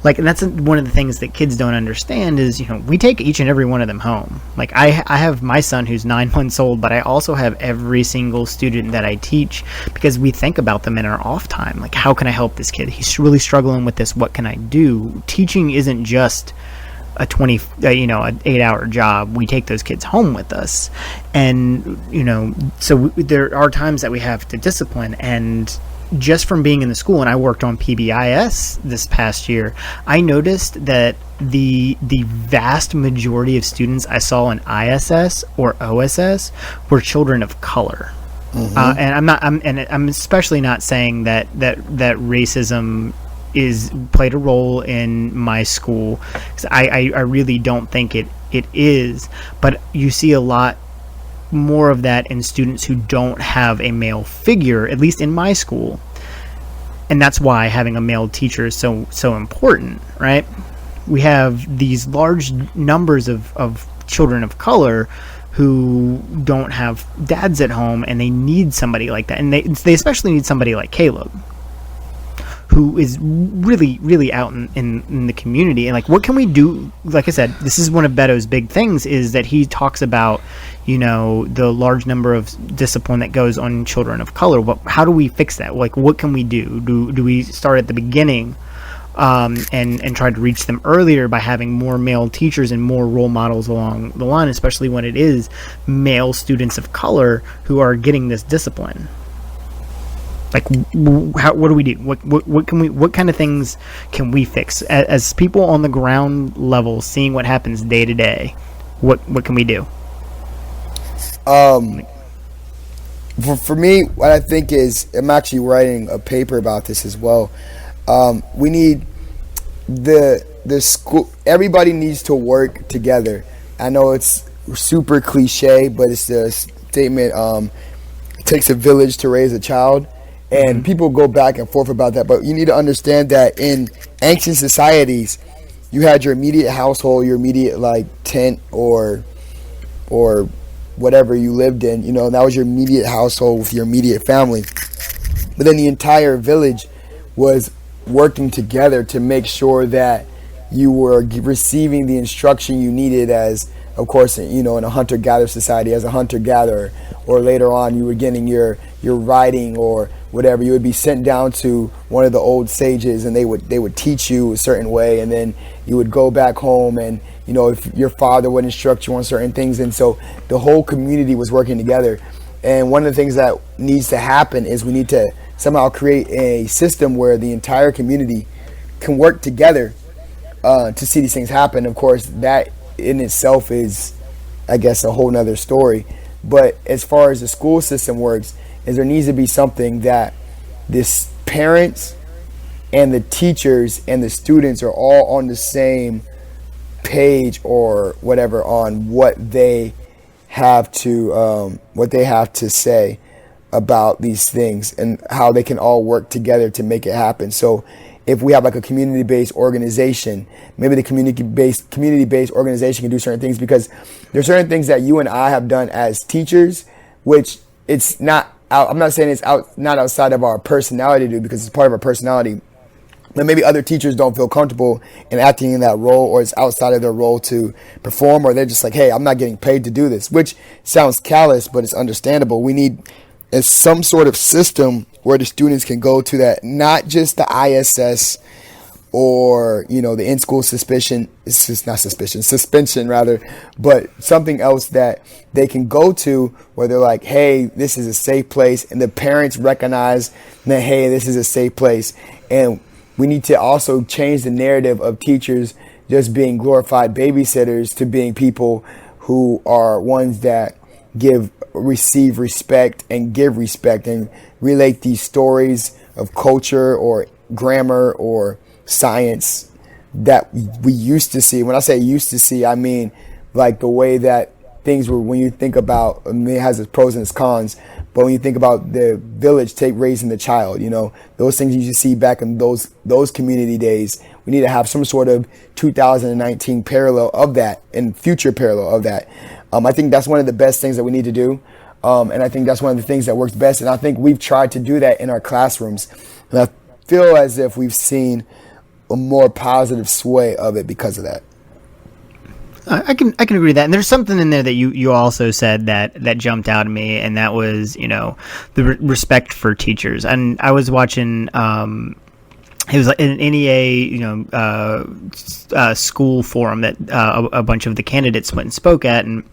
And that's one of the things that kids don't understand is, we take each and every one of them home. I have my son who's 9 months old, but I also have every single student that I teach, because we think about them in our off time. How can I help this kid? He's really struggling with this. What can I do? Teaching isn't just an 8-hour job. We take those kids home with us. And, so there are times that we have to discipline, and just from being in the school, and I worked on PBIS this past year, I noticed that the vast majority of students I saw in ISS or OSS were children of color. Mm-hmm. And I'm especially not saying that racism played a role in my school, 'cause I really don't think it is, but you see a lot more of that in students who don't have a male figure, at least in my school. And that's why having a male teacher is so important, right? We have these large numbers of children of color who don't have dads at home, and they need somebody like that. And they especially need somebody like Caleb, who is really, really out in the community. And what can we do? Like I said, this is one of Beto's big things, is that he talks about, the large number of discipline that goes on children of color. How do we fix that? What can we do? Do we start at the beginning, and try to reach them earlier by having more male teachers and more role models along the line, especially when it is male students of color who are getting this discipline? What do we do? What kind of things can we fix as people on the ground level, seeing what happens day to day? What can we do? For me, what I think is, I'm actually writing a paper about this as well. We need the school. Everybody needs to work together. I know it's super cliche, but it's the statement. It takes a village to raise a child. And people go back and forth about that, but you need to understand that in ancient societies, you had your immediate household, your immediate tent or whatever you lived in. That was your immediate household with your immediate family. But then the entire village was working together to make sure that you were receiving the instruction you needed, as, of course, in a hunter-gatherer society, as a hunter-gatherer, or later on you were getting your writing or whatever. You would be sent down to one of the old sages, and they would teach you a certain way, and then you would go back home, and if your father would instruct you on certain things. And so the whole community was working together. And one of the things that needs to happen is we need to somehow create a system where the entire community can work together to see these things happen. Of course, that in itself is, I guess, a whole nother story. But as far as the school system works, is there needs to be something that this parents and the teachers and the students are all on the same page or whatever on what they have to say about these things and how they can all work together to make it happen. So if we have a community-based organization, maybe the community-based organization can do certain things, because there's certain things that you and I have done as teachers, which it's not out. I'm not saying it's not outside of our personality to do, because it's part of our personality. But maybe other teachers don't feel comfortable in acting in that role, or it's outside of their role to perform, or they're just like, hey, I'm not getting paid to do this, which sounds callous, but it's understandable. We need some sort of system where the students can go to that, not just the ISS or, the in-school suspension rather, but something else that they can go to where they're like, hey, this is a safe place, and the parents recognize that, hey, this is a safe place. And we need to also change the narrative of teachers just being glorified babysitters to being people who are ones that receive respect and give respect and relate these stories of culture or grammar or science that we used to see. When I say used to see, I mean like the way that things were when you think about, I mean, it has its pros and its cons, but when you think about the village raising the child, those things you see back in those community days, we need to have some sort of 2019 parallel of that and future parallel of that. I think that's one of the best things that we need to do. And I think that's one of the things that works best. And I think we've tried to do that in our classrooms. And I feel as if we've seen a more positive sway of it because of that. I can agree with that. And there's something in there that you also said that jumped out at me, and that was, the respect for teachers. And I was watching, it was like an NEA, school forum that a bunch of the candidates went and spoke at, and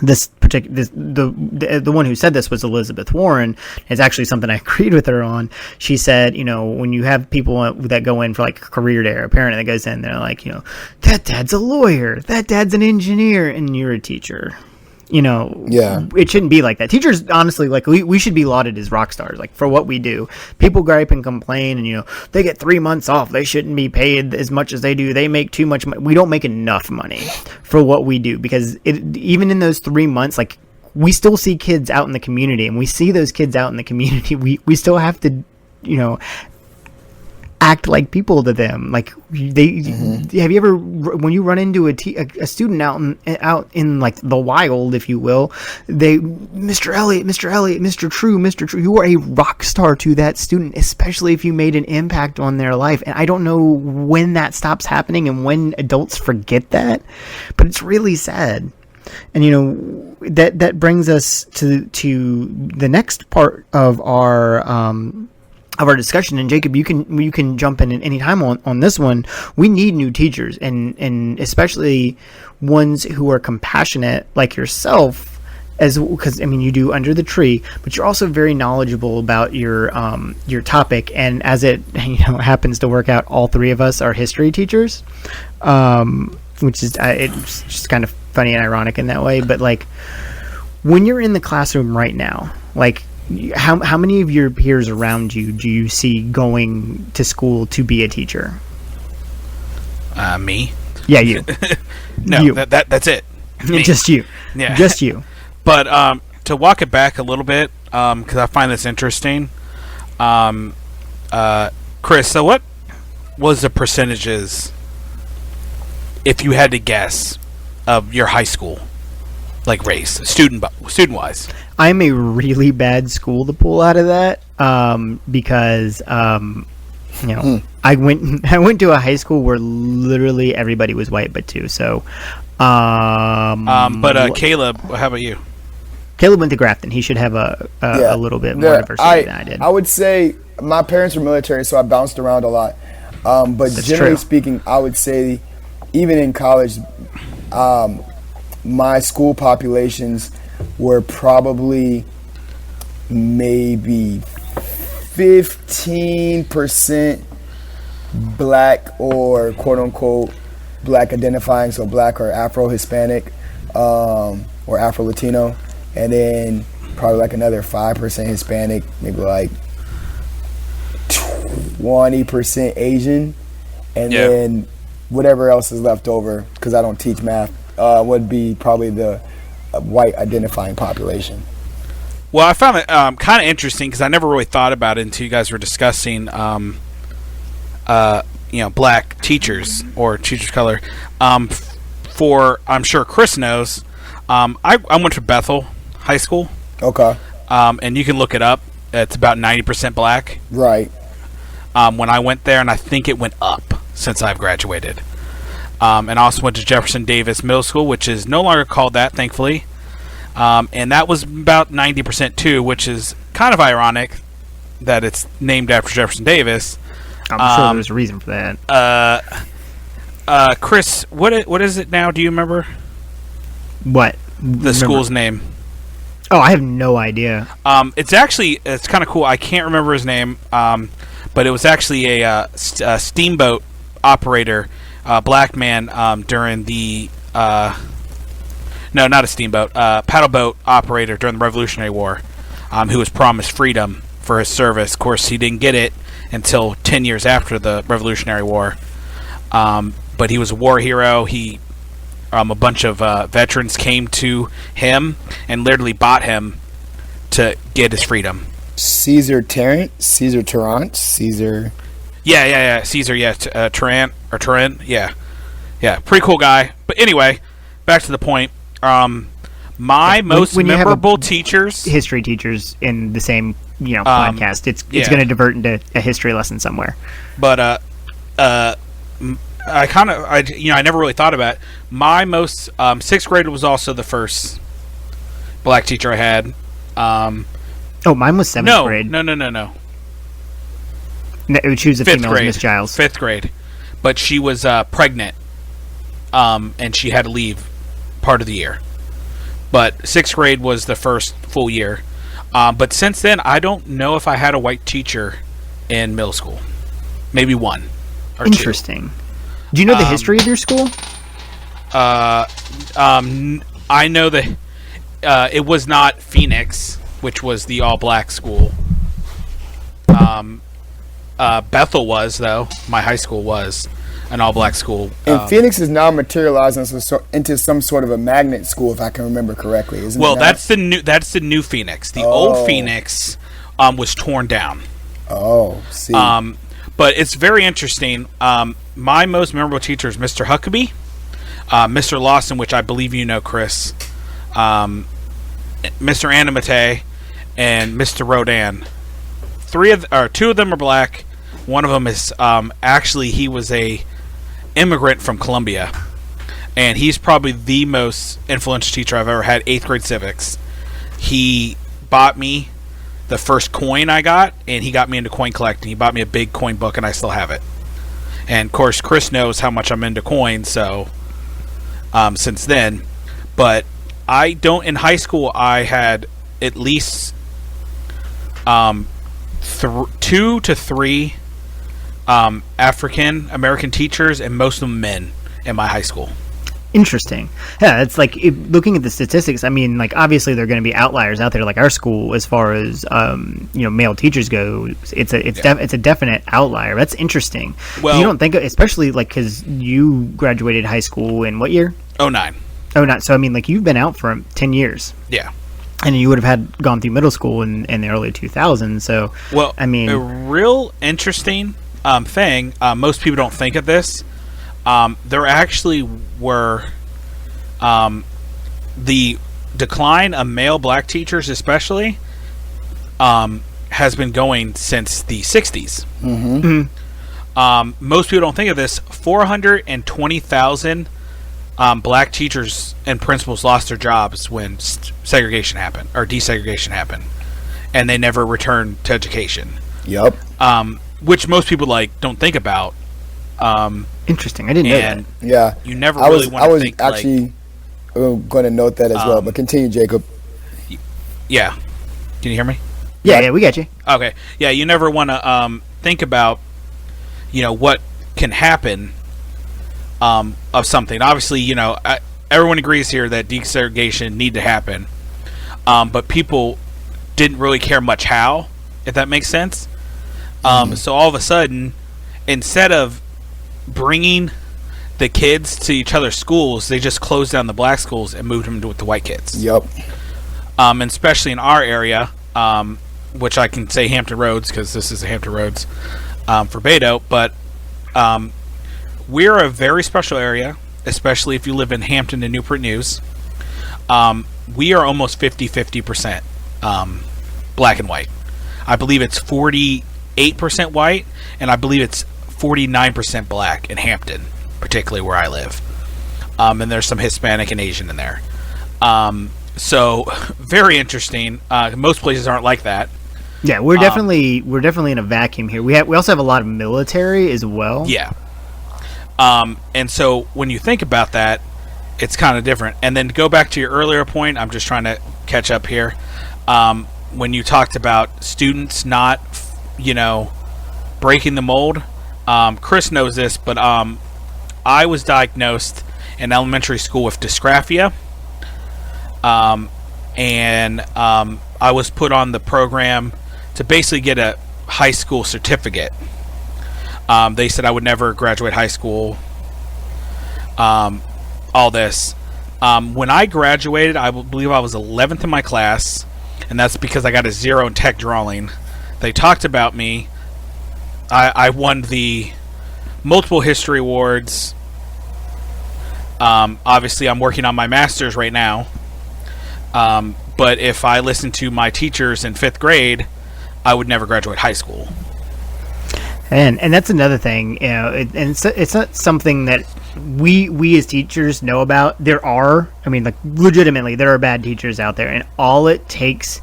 the one who said this was Elizabeth Warren. It's actually something I agreed with her on. She said, when you have people that go in for like a career day, or a parent that goes in, they're like, that dad's a lawyer, that dad's an engineer, and you're a teacher. Yeah, it shouldn't be like that. Teachers, honestly, like we should be lauded as rock stars, like for what we do. People gripe and complain, and they get 3 months off. They shouldn't be paid as much as they do. They make too much money. We don't make enough money for what we do, because even in those 3 months, like we still see kids out in the community, and we see those kids out in the community. We still have to, act like people to them. Like have you ever, when you run into a student out in like the wild, if you will, Mr. Elliott, Mr. True, you are a rock star to that student, especially if you made an impact on their life. And I don't know when that stops happening and when adults forget that, but it's really sad. And that brings us to the next part of our discussion. And Jacob, you can jump in at any time on this one. We need new teachers, and especially ones who are compassionate like yourself, because you do Under the Tree, but you're also very knowledgeable about your topic. And as it happens to work out, all three of us are history teachers, which is it's just kind of funny and ironic in that way. But like when you're in the classroom right now, like how many of your peers around you do you see going to school to be a teacher? Me. Yeah, you. No, you. That's it. Just you. Yeah. Just you. But to walk it back a little bit, because I find this interesting, Chris, so what was the percentages, if you had to guess, of your high school, like race, student-wise? I'm a really bad school to pull out of that, because I went to a high school where literally everybody was white but two. So, but Caleb, how about you? Caleb went to Grafton. He should have a little bit more diversity than I did. I would say my parents were military, so I bounced around a lot. But That's generally true. speaking, I would say even in college, my school populations were probably maybe 15% black, or quote unquote black identifying, so black or Afro-Hispanic, or Afro-Latino, and then probably like another 5% Hispanic, maybe like 20% Asian, and then whatever else is left over, because I don't teach math, would be probably the white identifying population. Well, I found it kind of interesting, because I never really thought about it until you guys were discussing, black teachers or teachers of color. For I'm sure Chris knows, I went to Bethel High School. Okay. And you can look it up. It's about 90% black. Right. When I went there, and I think it went up since I've graduated. And I also went to Jefferson Davis Middle School, which is no longer called that, thankfully. And that was about 90% too, which is kind of ironic that it's named after Jefferson Davis. I'm sure there's a reason for that. Chris, what is it now? Do you remember? What? The school's name. Oh, I have no idea. It's kind of cool. I can't remember his name, but it was actually a steamboat operator, black man, during the no, not a steamboat, paddle boat operator during the Revolutionary War, who was promised freedom for his service. Of course, he didn't get it until 10 years after the Revolutionary War. But he was a war hero. A bunch of veterans came to him and literally bought him to get his freedom. Caesar Tarrant? Caesar Tarrant? Caesar... Yeah. Caesar, Tarrant, yeah. Yeah, pretty cool guy. But anyway, back to the point. My most memorable teachers... History teachers in the same, podcast. It's going to divert into a history lesson somewhere. But, I never really thought about it. My most... sixth grade was also the first black teacher I had. Mine was seventh grade. No. She was a Fifth female, grade. Miss Giles. Fifth grade. But she was pregnant. And she had to leave part of the year. But sixth grade was the first full year. But since then, I don't know if I had a white teacher in middle school. Maybe one or Interesting. Do you know the history of your school? I know that it was not Phoenix, which was the all-black school. Bethel was, though. My high school was an all-black school. And Phoenix is now materialized into some sort of a magnet school, if I can remember correctly. Isn't it? That's the new Phoenix. The old Phoenix was torn down. Oh, see. But it's very interesting. My most memorable teacher is Mr. Huckabee, Mr. Lawson, which I believe you know, Chris, Mr. Anamate, and Mr. Rodan. Two of them are black. One of them is actually he was a immigrant from Colombia, and he's probably the most influential teacher I've ever had. 8th grade civics. He bought me the first coin I got, and he got me into coin collecting. He bought me a big coin book, and I still have it. And of course, Chris knows how much I'm into coins, so since then. But I don't. In high school, I had at least 2 to 3 African American teachers, and most of them men in my high school. Interesting. Yeah, it's like looking at the statistics. I mean, like obviously there are going to be outliers out there. Like our school, as far as male teachers go, it's a definite outlier. That's interesting. Well, you don't think, especially like because you graduated high school in what year? 09. So I mean, like you've been out for 10 years. Yeah. And you would have had gone through middle school in the early 2000s. So, well, I mean, a real interesting thing. Most people don't think of this. There actually were the decline of male black teachers, especially, has been going since the 60s. Mm-hmm. Most people don't think of this. 420,000 black teachers and principals lost their jobs when segregation happened, or desegregation happened, and they never returned to education. Yep. Which most people don't think about. Interesting. I didn't know that. Yeah. You never really want to think. I was actually going to note that as well, but continue, Jacob. Yeah. Can you hear me? Yeah, we got you. Okay. Yeah, you never want to think about, what can happen of something. Obviously, everyone agrees here that desegregation need to happen, but people didn't really care much how, if that makes sense. So all of a sudden, instead of bringing the kids to each other's schools, they just closed down the black schools and moved them with the white kids. Yep. And especially in our area, which I can say Hampton Roads because this is a Hampton Roads for Beto, but we're a very special area, especially if you live in Hampton and Newport News. We are almost 50% black and white. I believe it's 48% white, and I believe it's 49% black in Hampton, particularly where I live. And there's some Hispanic and Asian in there. So very interesting. Most places aren't like that. Yeah, we're definitely in a vacuum here. We also have a lot of military as well. Yeah. And so when you think about that, it's kind of different. And then to go back to your earlier point, I'm just trying to catch up here. When you talked about students not, breaking the mold, Chris knows this, but I was diagnosed in elementary school with dysgraphia, and I was put on the program to basically get a high school certificate. They said I would never graduate high school. All this. When I graduated, I believe I was 11th in my class, and that's because I got a 0 in tech drawing. They talked about me. I won the multiple history awards. Obviously, I'm working on my master's right now. But if I listened to my teachers in 5th grade, I would never graduate high school. And that's another thing, you know, it's not something that we as teachers know about. There are, I mean, like, legitimately, there are bad teachers out there, and all it takes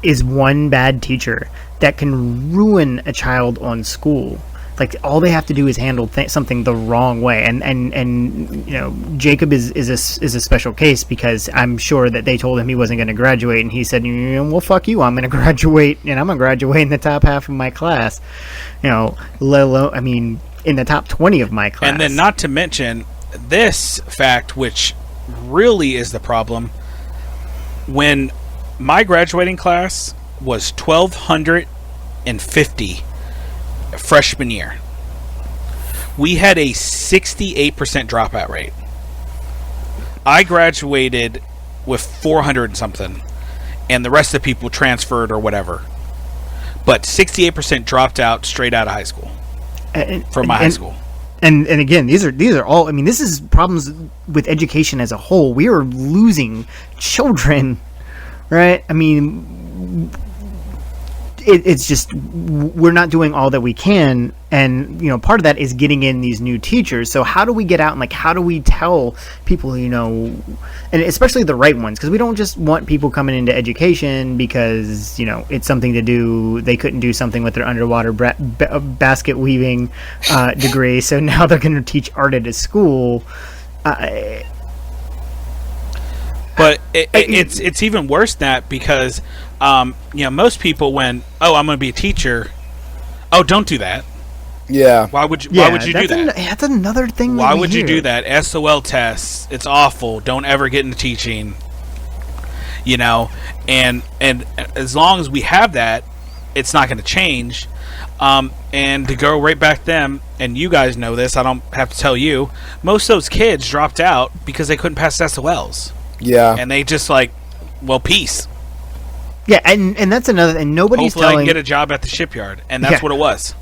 is one bad teacher that can ruin a child on school. Like, all they have to do is handle something the wrong way, and you know, Jacob is a special case, because I'm sure that they told him he wasn't going to graduate, and he said, well, fuck you, I'm going to graduate, and I'm going to graduate in the top half of my class, you know, let alone, I mean, in the top 20 of my class. And then, not to mention this fact, which really is the problem, when my graduating class was 1,250 freshman year, we had a 68% dropout rate. I graduated with 400 and something, and the rest of the people transferred or whatever. But 68% dropped out straight out of high school from my high school. And again, these are all, I mean, this is problems with education as a whole. We are losing children, right? I mean, it's just, we're not doing all that we can, and, you know, part of that is getting in these new teachers. So how do we get out, and, like, how do we tell people, you know, and especially the right ones, because we don't just want people coming into education because, you know, it's something to do. They couldn't do something with their underwater basket weaving degree, so now they're going to teach art at a school. But it's even worse than that, because you know, most people, when I'm going to be a teacher, don't do that. Yeah. Why would you do that? That's another thing. Why would you do that? SOL tests. It's awful. Don't ever get into teaching. You know, and as long as we have that, it's not going to change. And to go right back then, and you guys know this, I don't have to tell you, most of those kids dropped out because they couldn't pass SOLs. Yeah. And they just like, well, peace. Yeah, and that's another, and nobody's Hopefully I can get a job at the shipyard, and that's what it was.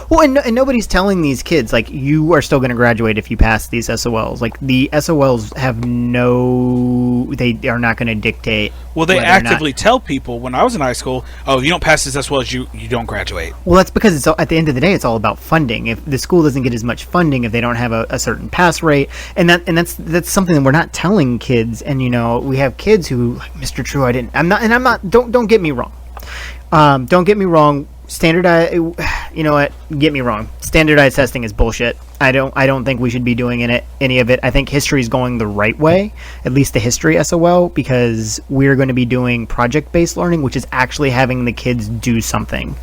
Well, and nobody's telling these kids, like, you are still going to graduate if you pass these SOLs. Like, the SOLs have they are not going to dictate. Well, they actively tell people, when I was in high school, if you don't pass this SOLs, you don't graduate. Well, that's because it's at the end of the day, it's all about funding. If the school doesn't get as much funding, if they don't have a certain pass rate, and that's something that we're not telling kids. And, you know, we have kids who, like, Mr. True, don't get me wrong. Don't get me wrong. Standardized, you know what? Get me wrong. Standardized testing is bullshit. I don't think we should be doing any of it. I think history is going the right way, at least the history SOL, because we're going to be doing project-based learning, which is actually having the kids do something.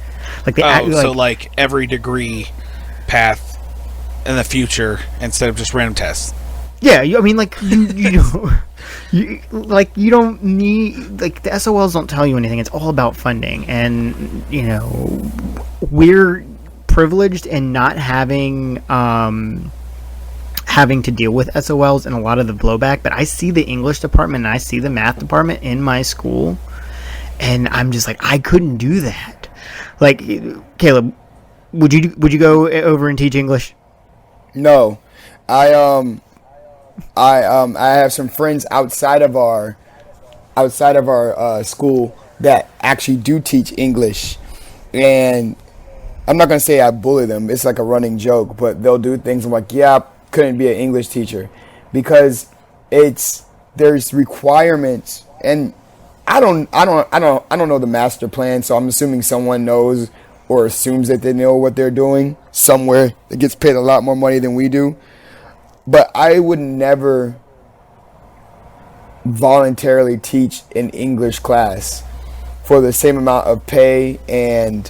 Like every degree path in the future instead of just random tests. Yeah, I mean, like, you know. You don't need, like, the SOLs don't tell you anything. It's all about funding, and, you know, we're privileged in not having to deal with SOLs and a lot of the blowback. But I see the English department and I see the math department in my school, and I'm just like, I couldn't do that. Like, Caleb, would you go over and teach English? No, I have some friends outside of our school that actually do teach English, and I'm not gonna say I bully them. It's like a running joke, but they'll do things. I'm like, yeah, I couldn't be an English teacher, because there's requirements, and I don't know the master plan, so I'm assuming someone knows or assumes that they know what they're doing somewhere that gets paid a lot more money than we do. But I would never voluntarily teach an English class for the same amount of pay and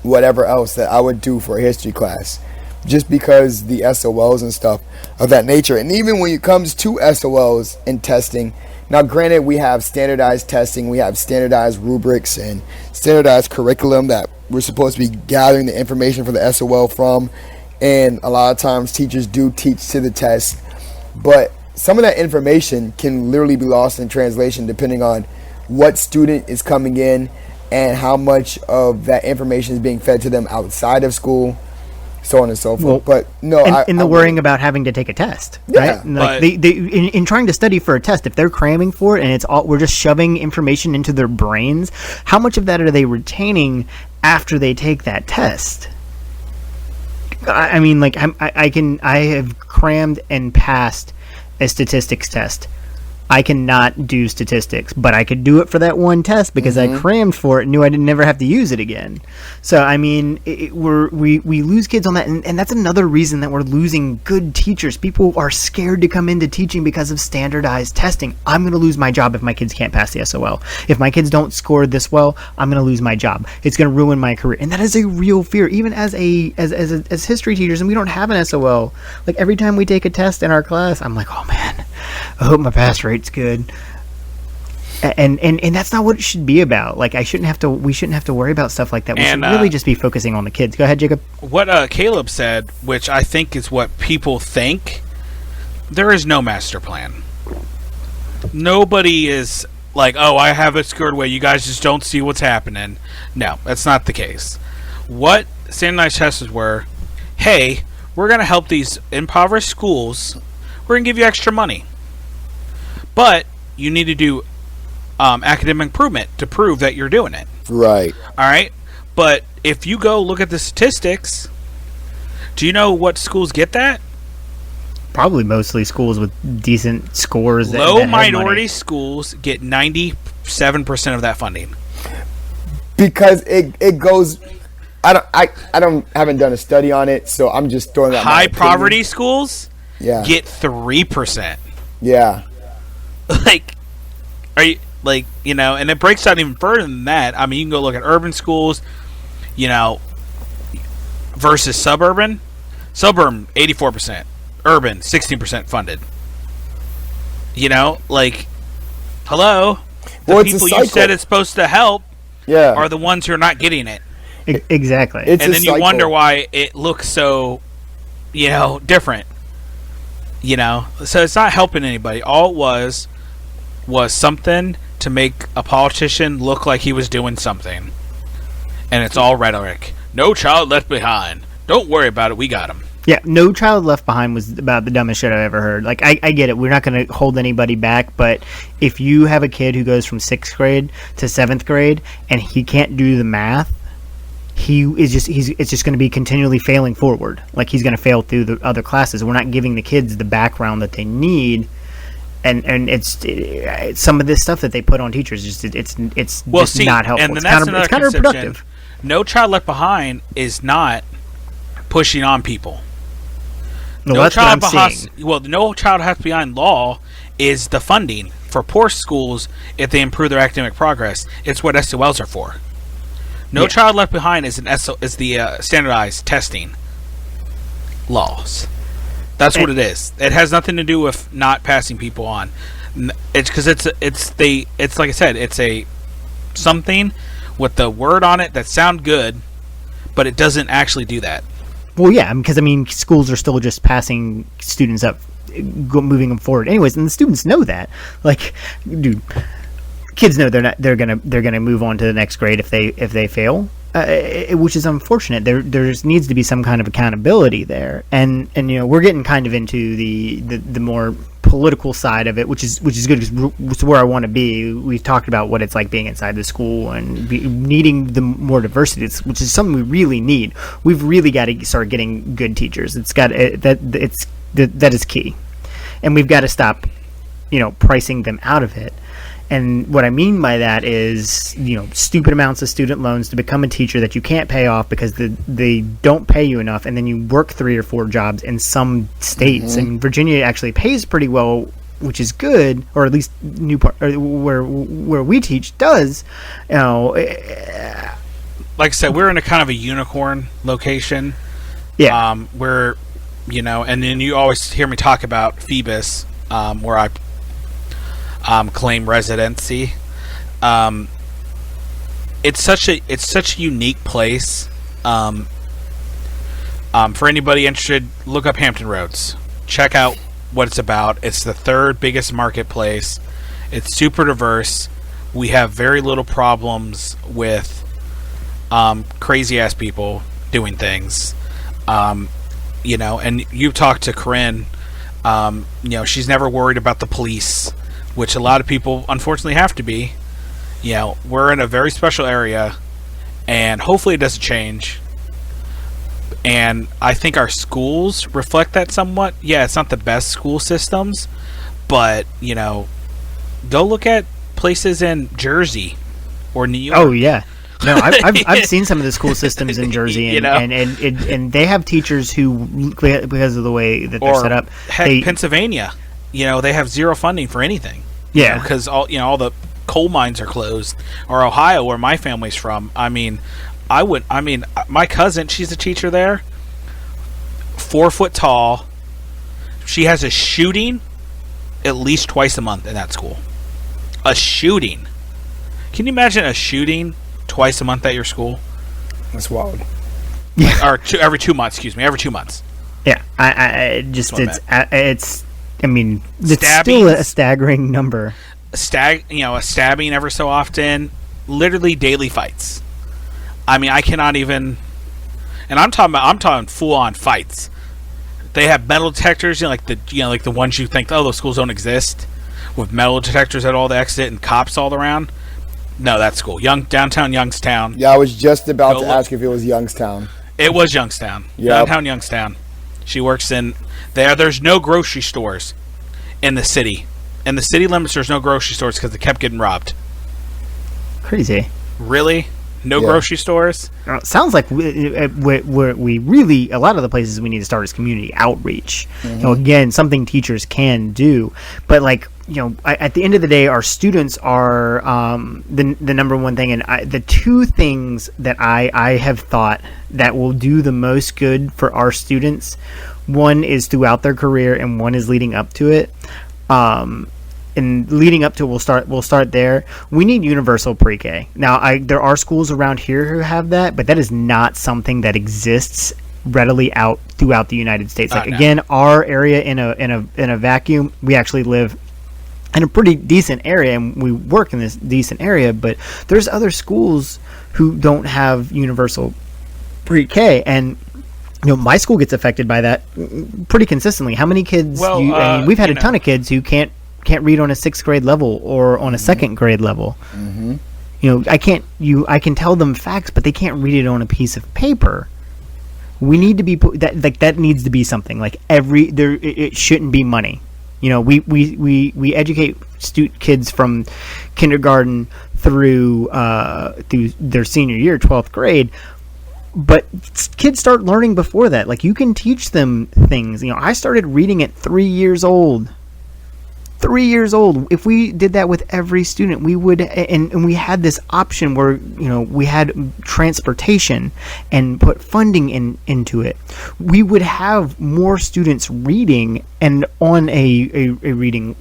whatever else that I would do for a history class, just because the SOLs and stuff of that nature. And even when it comes to SOLs and testing, now granted, we have standardized testing, we have standardized rubrics and standardized curriculum that we're supposed to be gathering the information for the SOL from, and a lot of times teachers do teach to the test, but some of that information can literally be lost in translation depending on what student is coming in and how much of that information is being fed to them outside of school, so on and so forth. Well, but no, and the worrying about having to take a test, Yeah, right? Like in trying to study for a test, if they're cramming for it and it's all, we're just shoving information into their brains, how much of that are they retaining after they take that test? I mean, like I have crammed and passed a statistics test. I cannot do statistics, but I could do it for that one test because I crammed for it and knew I didn't never have to use it again. So, I mean, we lose kids on that, and that's another reason that we're losing good teachers. People are scared to come into teaching because of standardized testing. I'm going to lose my job if my kids can't pass the SOL. If my kids don't score this well, I'm going to lose my job. It's going to ruin my career, and that is a real fear. Even as history teachers, and we don't have an SOL. Like every time we take a test in our class, I'm like, oh man, I hope my pass rate's good. And that's not what it should be about. Like we shouldn't have to worry about stuff like that. We should really just be focusing on the kids. Go ahead, Jacob. What Caleb said, which I think is what people think, there is no master plan. Nobody is like, oh, I have it squared away. You guys just don't see what's happening. No, that's not the case. What standardized tests were, hey, we're going to help these impoverished schools. We're going to give you extra money. But you need to do academic improvement to prove that you're doing it. Right. All right? But if you go look at the statistics, do you know what schools get that? Probably mostly schools with decent scores. Low minority schools get 97% of that funding. Because it goes... I haven't done a study on it, so I'm just throwing that. High poverty schools get 3%. Yeah. Like, are you like, you know, and it breaks down even further than that. I mean, you can go look at urban schools, you know, versus suburban. Suburban 84%, urban 16% funded. You know, like, hello, the people you said it's supposed to help, are the ones who are not getting it. Exactly. It's and then you wonder why it looks so, you know, different. You know, so it's not helping anybody. All it was something to make a politician look like he was doing something. And it's all rhetoric. No child left behind. Don't worry about it. We got him. Yeah, No Child Left Behind was about the dumbest shit I've ever heard. Like, I get it. We're not going to hold anybody back, but if you have a kid who goes from 6th grade to 7th grade and he can't do the math, it's just going to be continually failing forward. Like, he's going to fail through the other classes. We're not giving the kids the background that they need, and it's some of this stuff that they put on teachers. It's not helpful. And then it's counterproductive. No Child Left Behind is not pushing on people. No Child Left Behind law is the funding for poor schools if they improve their academic progress. It's what SOLs are for. No Child Left Behind is the standardized testing laws. That's what it is. It has nothing to do with not passing people on. It's because it's like I said, it's a something with the word on it that sound good, but it doesn't actually do that. Well, yeah, because I mean, schools are still just passing students up, moving them forward, anyways, and the students know that. Like, dude, kids know they're gonna move on to the next grade if they fail, which is unfortunate. There needs to be some kind of accountability there, and you know, we're getting kind of into the more political side of it, which is good because it's where I want to be. We've talked about what it's like being inside the school and needing the more diversity, which is something we really need. We've really got to start getting good teachers. That is key, and we've got to stop, you know, pricing them out of it. And what I mean by that is, you know, stupid amounts of student loans to become a teacher that you can't pay off because they don't pay you enough, and then you work 3 or 4 jobs in some states. Mm-hmm. And Virginia actually pays pretty well, which is good, or at least Newport, or where we teach does. You know, like I said, we're in a kind of a unicorn location. Yeah. Where, you know, and then you always hear me talk about Phoebus, where I claim residency. it's such a unique place. For anybody interested, look up Hampton Roads. Check out what it's about. It's the third biggest marketplace. It's super diverse. We have very little problems with crazy ass people doing things. And you talked to Corinne. She's never worried about the police, which a lot of people unfortunately have to be. We're in a very special area, and hopefully it doesn't change. And I think our schools reflect that somewhat. Yeah, it's not the best school systems, but go look at places in Jersey or New York. Oh yeah, no, I've seen some of the school systems in Jersey, and they have teachers who, because of the way that they're set up, Pennsylvania, they have zero funding for anything. Yeah, because all the coal mines are closed. Or Ohio, where my family's from. My cousin, she's a teacher there, 4 foot tall. She has a shooting at least twice a month in that school. A shooting. Can you imagine a shooting twice a month at your school? That's wild. Or every 2 months, excuse me, every 2 months. Yeah, it's still a staggering number. A stabbing ever so often, literally daily fights. I cannot even, and I'm talking full on fights. They have metal detectors, like the ones you think, those schools don't exist, with metal detectors at all the exit and cops all around. No, that's school. Downtown Youngstown. Yeah, I was just about to ask if it was Youngstown. It was Youngstown. Yep. Downtown Youngstown. She works in there. There's no grocery stores in the city. In the city limits, there's no grocery stores because they kept getting robbed. Crazy. Really? No grocery stores? Sounds like we really, a lot of the places we need to start is community outreach. Mm-hmm. Again, something teachers can do. But at the end of the day, our students are the number one thing. And the two things that I have thought that will do the most good for our students, one is throughout their career and one is leading up to it. And leading up to, we'll start there. We need universal pre-K. Now, there are schools around here who have that, but that is not something that exists readily out throughout the United States. Again, our area in a vacuum, we actually live in a pretty decent area, and we work in this decent area. But there's other schools who don't have universal pre-K, and my school gets affected by that pretty consistently. How many kids? We've had a ton of kids who can't read on a 6th grade level or on a 2nd grade level. Mm-hmm. I can tell them facts, but they can't read it on a piece of paper. We need to be that needs to be something it shouldn't be money. We educate kids from kindergarten through their senior year, 12th grade. But kids start learning before that. You can teach them things. I started reading at 3 years old. 3 years old. If we did that with every student, we would, and we had this option where we had transportation and put funding into it. We would have more students reading and on a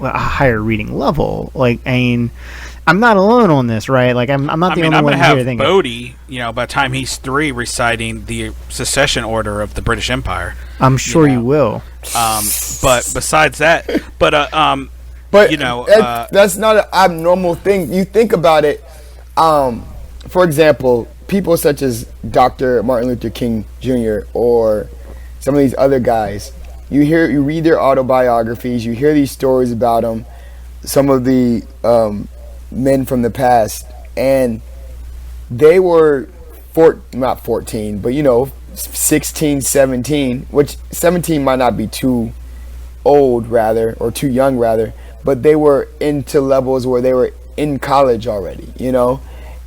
higher reading level. I'm not alone on this, right? I'm not the only one here thinking. I'm going to have Bodie, by the time he's 3, reciting the secession order of the British Empire. I'm sure you will. But besides that, that's not an abnormal thing. You think about it. For example, people such as Dr. Martin Luther King Jr. or some of these other guys. You read their autobiographies. You hear these stories about them. Some of the men from the past, and they were not 14, but 16, 17, which 17 might not be too old, rather, or too young, rather, but they were into levels where they were in college already,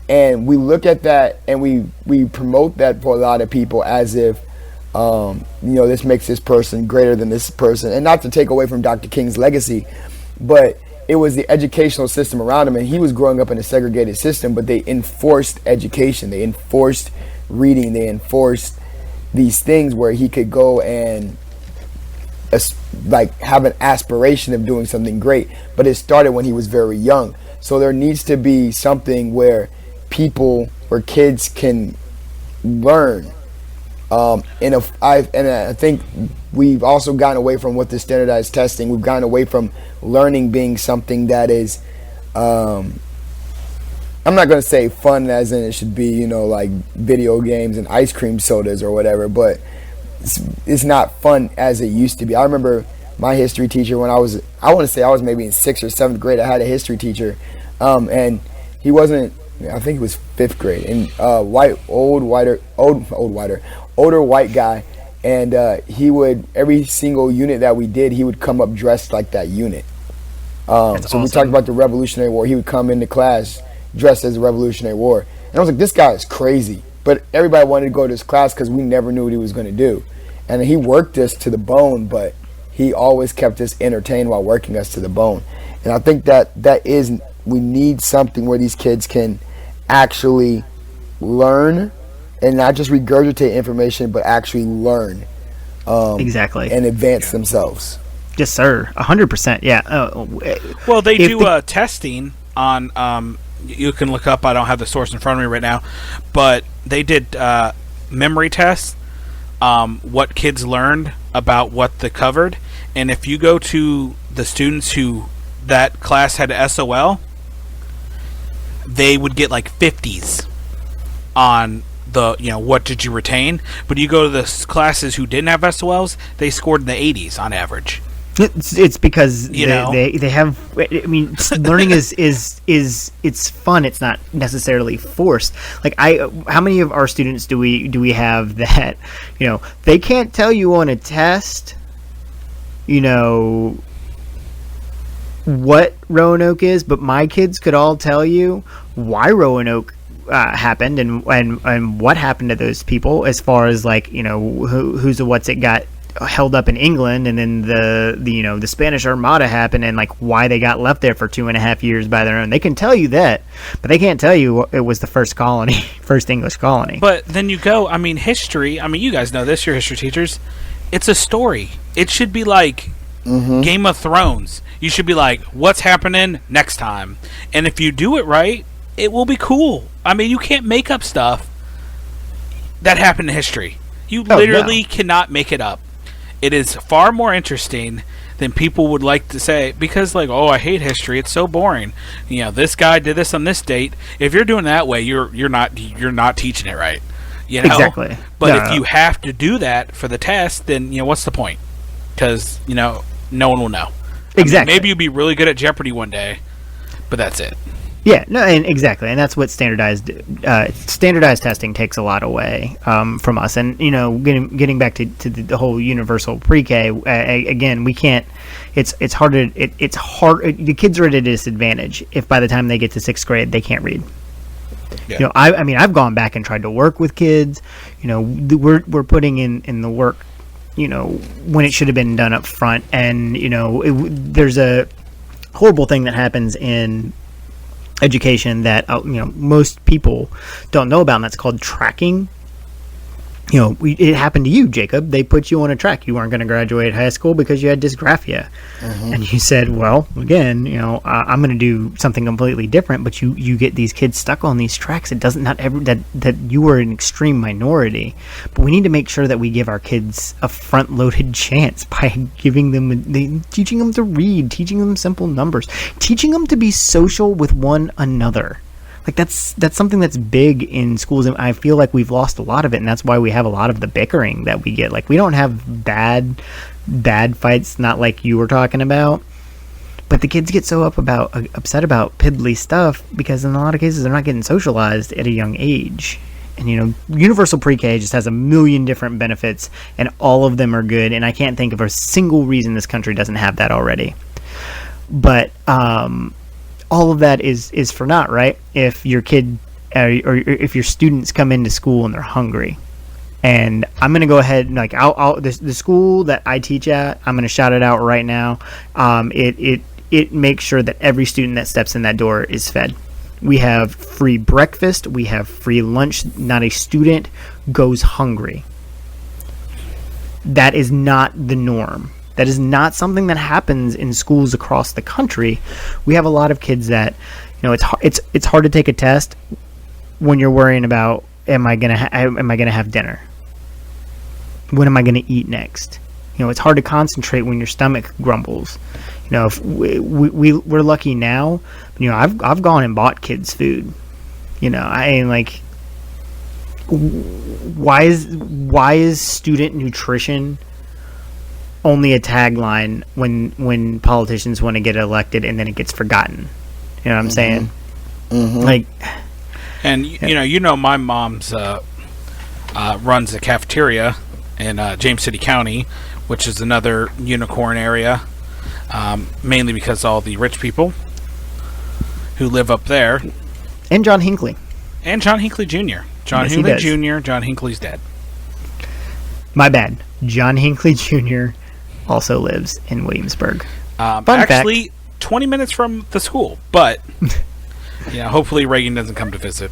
and we look at that and we promote that for a lot of people as if this makes this person greater than this person. And not to take away from Dr. King's legacy, but it was the educational system around him, and he was growing up in a segregated system, but they enforced education, they enforced reading, they enforced these things where he could go and have an aspiration of doing something great. But it started when he was very young. So there needs to be something where people where kids can learn. I think we've also gotten away from what the standardized testing. We've gotten away from learning being something that is, I'm not going to say fun as in it should be, you know, like video games and ice cream sodas or whatever, but it's not fun as it used to be. I remember my history teacher when I want to say I was maybe in 6th or 7th grade. I had a history teacher, and he wasn't, I think it was 5th grade, and older white guy, and he would, every single unit that we did, he would come up dressed like that unit. So awesome. We talked about the Revolutionary War. He would come into class dressed as the Revolutionary War, and I was like, this guy is crazy. But everybody wanted to go to his class because we never knew what he was going to do, and he worked us to the bone, but he always kept us entertained while working us to the bone. And I think that is, we need something where these kids can actually learn and not just regurgitate information, but actually learn. Exactly. And advance themselves. Yes, sir. 100%. Yeah. Well, they do testing on, you can look up, I don't have the source in front of me right now, but they did memory tests, what kids learned about what they covered. And if you go to the students who that class had SOL, they would get like 50s on the, you know, what did you retain. But you go to the classes who didn't have SOLs, they scored in the 80s on average. It's because they have, I mean, learning is it's fun. It's not necessarily forced. Like how many of our students do we have that, you know, they can't tell you on a test, you know, what Roanoke is, but my kids could all tell you why Roanoke happened and what happened to those people, as far as, like, you know, who's a what's it got held up in England, and then the you know, the Spanish Armada happened, and like why they got left there for 2.5 years by their own. They can tell you that, but they can't tell you it was the first colony, first English colony. But then you go, I mean, history, I mean, you guys know this, you're history teachers. It's a story. It should be like Game of Thrones. You should be like, what's happening next time? And if you do it right, it will be cool. I mean, you can't make up stuff that happened in history. You literally cannot make it up. It is far more interesting than people would like to say, because, like, oh, I hate history, it's so boring. You know, this guy did this on this date. If you're doing that way, you're not teaching it right. You know? Exactly. But if you have to do that for the test, then, you know, what's the point? Because, you know, no one will know. Exactly. I mean, maybe you'll be really good at Jeopardy one day, but that's it. Yeah, no, and exactly, and that's what standardized testing takes a lot away from us. And, you know, getting back to the whole universal pre-K, again, we can't. It's hard. The kids are at a disadvantage if by the time they get to 6th grade they can't read. Yeah. You know, I mean, I've gone back and tried to work with kids. You know, we're putting in the work, you know, when it should have been done up front. And, you know, there's a horrible thing that happens in education that you know, most people don't know about, and that's called tracking. You know, it happened to you, Jacob. They put you on a track. You weren't going to graduate high school because you had dysgraphia, and you said, "Well, again, you know, I'm going to do something completely different." But you get these kids stuck on these tracks. It doesn't that you are an extreme minority, but we need to make sure that we give our kids a front-loaded chance by giving them, teaching them to read, teaching them simple numbers, teaching them to be social with one another. Like, that's something that's big in schools, and I feel like we've lost a lot of it, and that's why we have a lot of the bickering that we get. Like, we don't have bad fights, not like you were talking about, but the kids get so upset about piddly stuff because in a lot of cases they're not getting socialized at a young age. And, you know, universal pre-K just has a million different benefits, and all of them are good, and I can't think of a single reason this country doesn't have that already. But all of that is for naught, right? If your kid or if your students come into school and they're hungry, and I'm going to go ahead and, like, the school that I teach at, I'm going to shout it out right now. It makes sure that every student that steps in that door is fed. We have free breakfast. We have free lunch. Not a student goes hungry. That is not the norm. That is not something that happens in schools across the country. We have a lot of kids that, you know, it's hard to take a test when you're worrying about am I gonna have dinner? When am I gonna eat next? It's hard to concentrate when your stomach grumbles. If we're lucky now, I've gone and bought kids food. I ain't like, why is student nutrition only a tagline when politicians want to get elected and then it gets forgotten? You know what I'm saying? Mm-hmm. Like, and my mom's runs a cafeteria in James City County, which is another unicorn area, mainly because all the rich people who live up there. And John Hinckley. And John Hinckley Jr. John Hinckley Jr. John Hinckley's dead. My bad. John Hinckley Jr. also lives in Williamsburg. Actually, fact. 20 minutes from the school, but hopefully Reagan doesn't come to visit.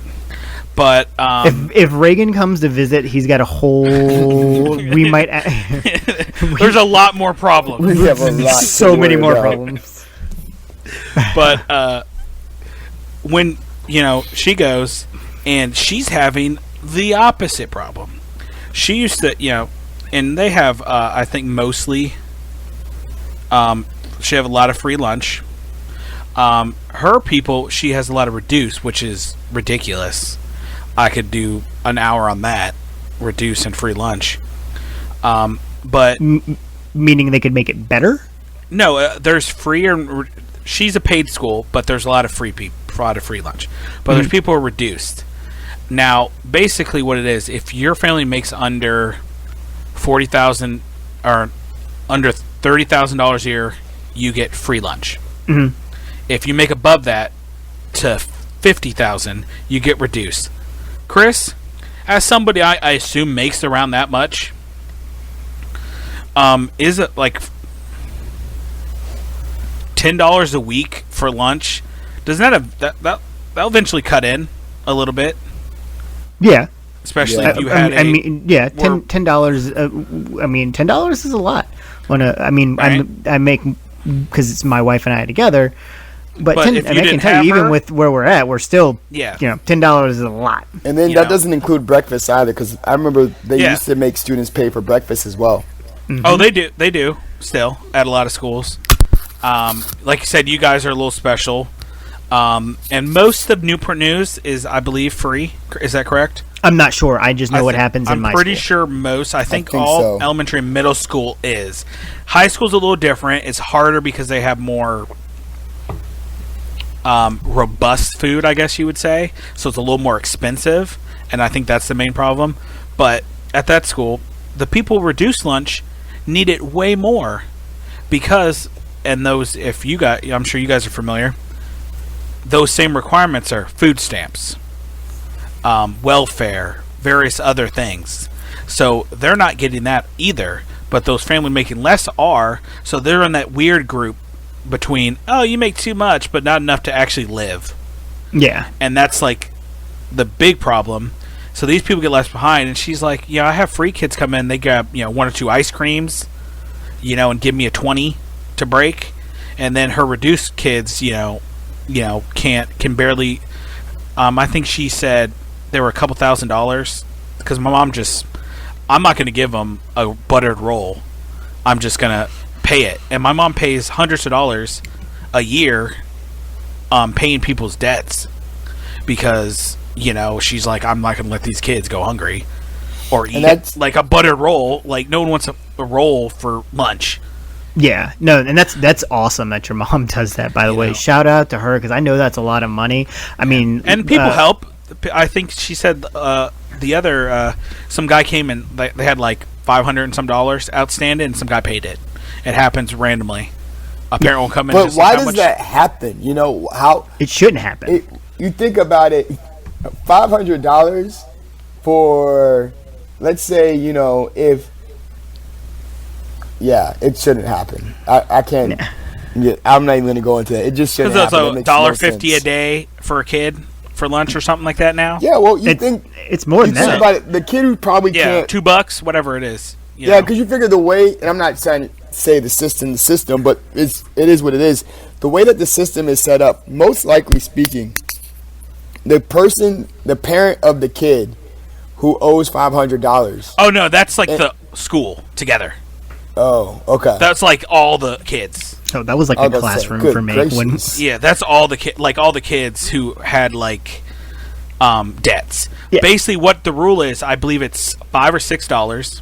But if Reagan comes to visit, he's got a whole. We might. There's a lot more problems. We have a lot. So many more problems. But when she goes and she's having the opposite problem. She used to, and they have, I think mostly. She have a lot of free lunch. Her people, she has a lot of reduce, which is ridiculous. I could do an hour on that, reduce and free lunch. But meaning they could make it better? No, there's free or she's a paid school, but there's a lot of free lunch. But there's people who are reduced. Now, basically, what it is, if your family makes under $40,000 or under $30,000 a year, you get free lunch. Mm-hmm. If you make above that to $50,000, you get reduced. Chris, as somebody I assume makes around that much, is it like $10 a week for lunch? Doesn't that'll eventually cut in a little bit? Yeah, especially if you had $10. $10 is a lot. Right. I make because it's my wife and I together. But I can tell you, even with where we're at, we're still, $10 is a lot. And then that doesn't include breakfast either, because I remember they used to make students pay for breakfast as well. Mm-hmm. Oh, they do still at a lot of schools. Like you said, you guys are a little special. And most of Newport News is, I believe, free. Is that correct? I'm not sure. I just know what happens in my school. I'm pretty sure most. I think all so. Elementary and middle school is. High school's a little different. It's harder because they have more robust food, I guess you would say. So it's a little more expensive, and I think that's the main problem. But at that school, the people reduced lunch need it way more because, and those, I'm sure you guys are familiar, those same requirements are food stamps, welfare, various other things. So they're not getting that either, but those families making less are, so they're in that weird group between, you make too much, but not enough to actually live. Yeah. And that's like the big problem. So these people get left behind, and she's like, I have free kids come in, they grab, 1 or 2 ice creams, and give me a 20 to break. And then her reduced kids, can barely, I think she said there were a couple $1,000s, because my mom I'm not going to give them a buttered roll. I'm just going to pay it. And my mom pays hundreds of dollars a year paying people's debts because, she's like, I'm not going to let these kids go hungry or eat like a buttered roll. Like, no one wants a roll for lunch. Yeah, no, and that's awesome that your mom does that, by the way. Shout out to her, because I know that's a lot of money. I mean... And people help. I think she said the other... some guy came and they had like $500 and some dollars outstanding, and some guy paid it. It happens randomly. A parent will come in. But why does that happen? How it shouldn't happen. You think about it, $500 for, let's say, if. Yeah, it shouldn't happen. I can't. Yeah, I'm not even going to go into that. It just shouldn't happen. Because that's $1.50 a day for a kid for lunch or something like that now. Yeah, well, you think it's more than that. About it, the kid who probably can't. $2, whatever it is. Yeah, because you figure the way, and I'm not trying to say the system, but it is what it is. The way that the system is set up, most likely speaking, the parent of the kid who owes $500. Oh no, that's like the school together. Oh, okay. That's like all the kids. Oh, that was like I a was about to classroom say, for me. good When gracious. Yeah, that's all the kids who had like debts. Yeah. Basically, what the rule is, I believe it's $5 or $6,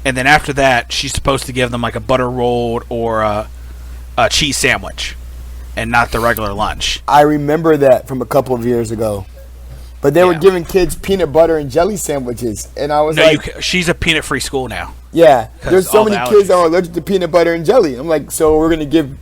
and then after that, she's supposed to give them like a butter roll or a cheese sandwich, and not the regular lunch. I remember that from a couple of years ago. But they were giving kids peanut butter and jelly sandwiches, and I was She's a peanut-free school now. yeah, there's so all the many kids that allergies. are allergic to peanut butter and jelly. I'm like, so we're gonna give.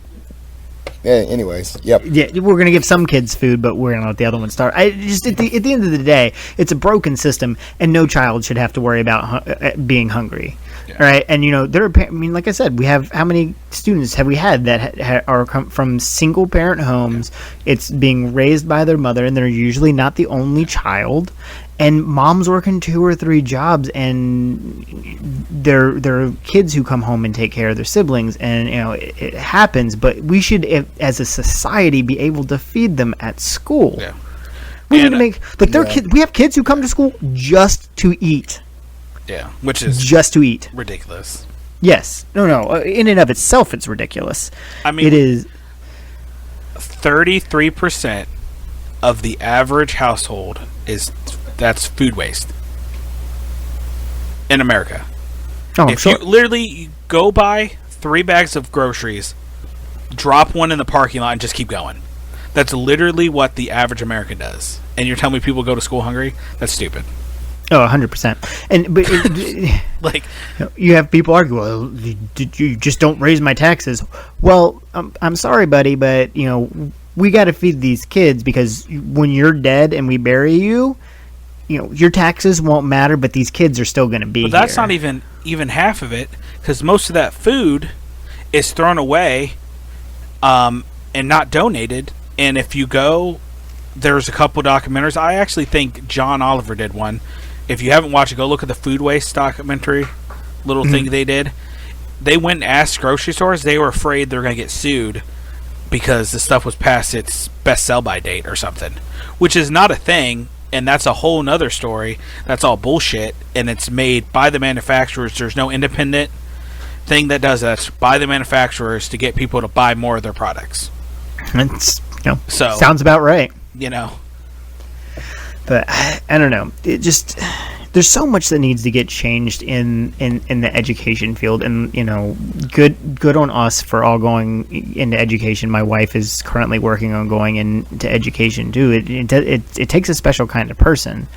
Yeah, anyways, yep. yeah, we're gonna give some kids food, but we're gonna let the other one starve. I just at the end of the day, it's a broken system, and no child should have to worry about being hungry. Yeah. All right, and I mean, like I said, we have how many students have we had that are come from single parent homes? It's being raised by their mother, and they're usually not the only child. And mom's working 2 or 3 jobs, and there are kids who come home and take care of their siblings, and it happens. But we should, as a society, be able to feed them at school. Yeah. We need And, to make kids. We have kids who come to school just to eat. Yeah, which is Just to eat. ridiculous. Yes. No. In and of itself, it's ridiculous. I mean, It is. 33% of the average household that's food waste in America. Oh, I'm If sure. you literally go buy 3 bags of groceries, drop one in the parking lot, and just keep going. That's literally what the average American does. And you're telling me people go to school hungry? That's stupid. Oh, 100%. But Like, you have people argue, well, you just don't raise my taxes. Well, I'm sorry, buddy, but we got to feed these kids, because when you're dead and we bury you, your taxes won't matter, but these kids are still going to be but that's here. not even half of it, because most of that food is thrown away and not donated. And if you go, there's a couple documentaries. I actually think John Oliver did one. If you haven't watched it, go look at the food waste documentary little thing they did. They went and asked grocery stores. They were afraid they were going to get sued because the stuff was past its best sell-by date or something, which is not a thing, and that's a whole nother story. That's all bullshit, and it's made by the manufacturers. There's no independent thing that does that. It's by the manufacturers to get people to buy more of their products. It's, So, sounds about right. But I don't know. It just, there's so much that needs to get changed in the education field, and good on us for all going into education. My wife is currently working on going into education too. It takes a special kind of person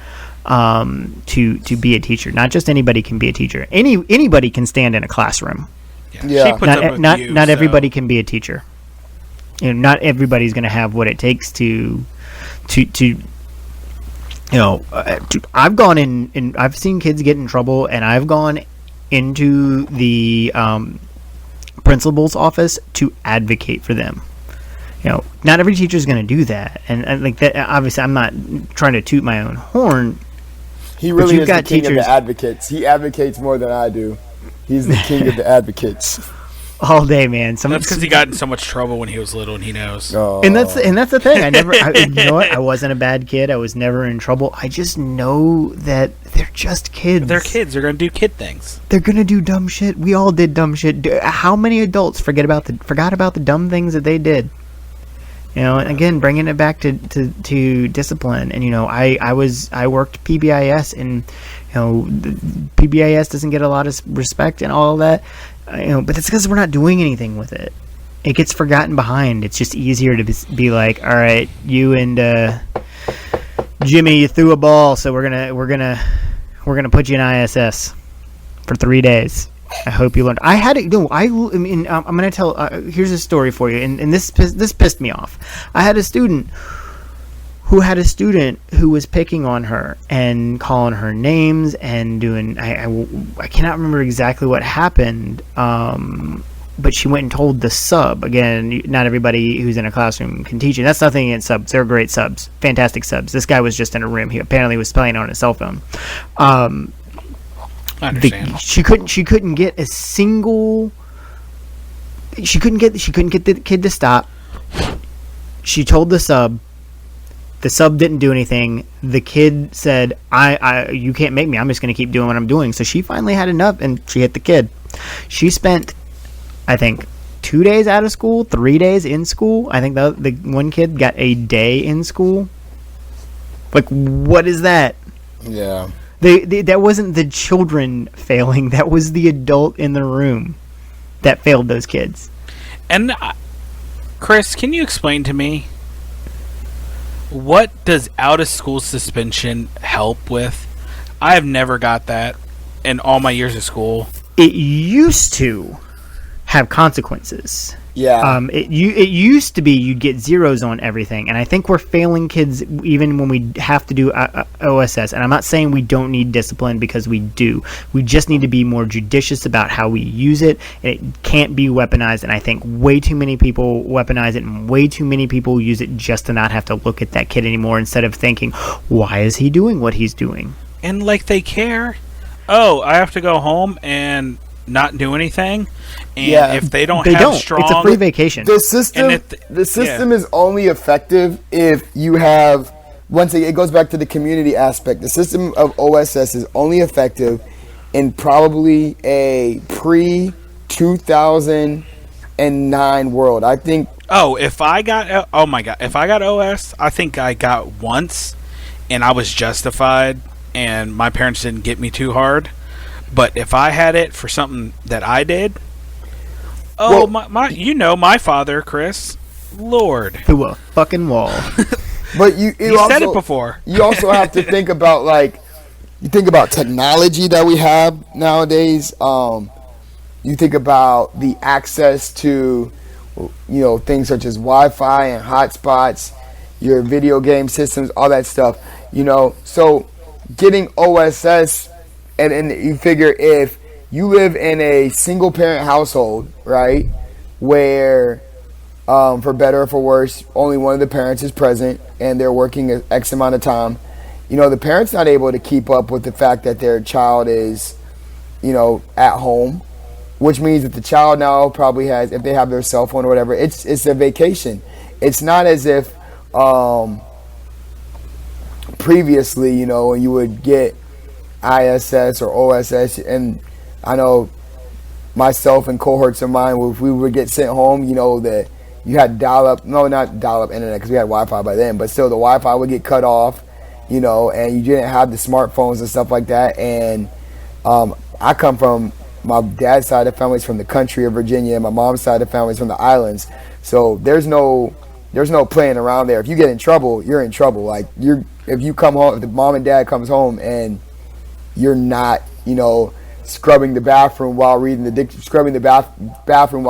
to be a teacher. Not just anybody can be a teacher. Anybody can stand in a classroom. Yeah. She puts up with you, Not so- everybody can be a teacher. Not everybody's going to have what it takes to I've gone in I've seen kids get in trouble, and I've gone into the principal's office to advocate for them. Not every teacher is going to do that, and like that. Obviously, I'm not trying to toot my own horn. He really you've is got the king teachers- of the advocates. He advocates more than I do. He's the king of the advocates. All day, man. That's because he got in so much trouble when he was little, and he knows. Oh. And that's the thing. You know what? I wasn't a bad kid. I was never in trouble. I just know that they're just kids. They're kids. They're going to do kid things. They're gonna do dumb shit. We all did dumb shit. How many adults forgot about the dumb things that they did? And again, bringing it back to discipline. And I worked PBIS, and PBIS doesn't get a lot of respect and all of that. But it's because we're not doing anything with it. It gets forgotten behind. It's just easier to be like, all right, you and Jimmy, you threw a ball, so we're gonna put you in ISS for 3 days. I hope you learned. I'm gonna tell. Here's a story for you, and this pissed me off. I had a student who was picking on her and calling her names and doing. I cannot remember exactly what happened. But she went and told the sub. Again, not everybody who's in a classroom can teach it. That's nothing against subs. They're great subs. Fantastic subs. This guy was just in a room. He apparently was playing on his cell phone. I understand. She couldn't get a single. She couldn't get the kid to stop. She told the sub The sub didn't do anything. The kid said, you can't make me. I'm just going to keep doing what I'm doing. So she finally had enough, and she hit the kid. She spent, I think, 2 days out of school, 3 days in school. I think the one kid got a day in school. Like, what is that? Yeah. That wasn't the children failing. That was the adult in the room that failed those kids. And Chris, can you explain to me, what does out of school suspension help with? I have never got that in all my years of school. It used to have consequences. Yeah. It used to be you'd get zeros on everything, and I think we're failing kids even when we have to do OSS. And I'm not saying we don't need discipline, because we do. We just need to be more judicious about how we use it. It can't be weaponized, and I think way too many people weaponize it, and way too many people use it just to not have to look at that kid anymore, instead of thinking, why is he doing what he's doing? And like they care. Oh, I have to go home and not do anything, and if they don't have strong, it's a free vacation. The system is only effective if you have, once again, it goes back to the community aspect. The system of OSS is only effective in probably a pre-2009 world. I think. If I got OS, I think I got once, and I was justified, and my parents didn't get me too hard. But if I had it for something that I did, my father, Chris, Lord, through a fucking wall. But you said it before. You also have to think about, like, you think about technology that we have nowadays. You think about the access to, things such as Wi-Fi and hotspots, your video game systems, all that stuff. So getting OSS. And you figure, if you live in a single parent household, right, where for better or for worse, only one of the parents is present and they're working an X amount of time, the parent's not able to keep up with the fact that their child is, at home, which means that the child now probably has, if they have their cell phone or whatever, it's a vacation. It's not as if previously, when you would get ISS or OSS, and I know myself and cohorts of mine, if we would get sent home, that you had not dial-up internet, because we had Wi-Fi by then, but still the Wi-Fi would get cut off, and you didn't have the smartphones and stuff like that. And I come from, my dad's side of the family is from the country of Virginia, and my mom's side of the family is from the islands, so there's no playing around there. If you get in trouble, you're in trouble. Like, if you come home, if the mom and dad comes home and you're not, scrubbing the bathroom while reading bathroom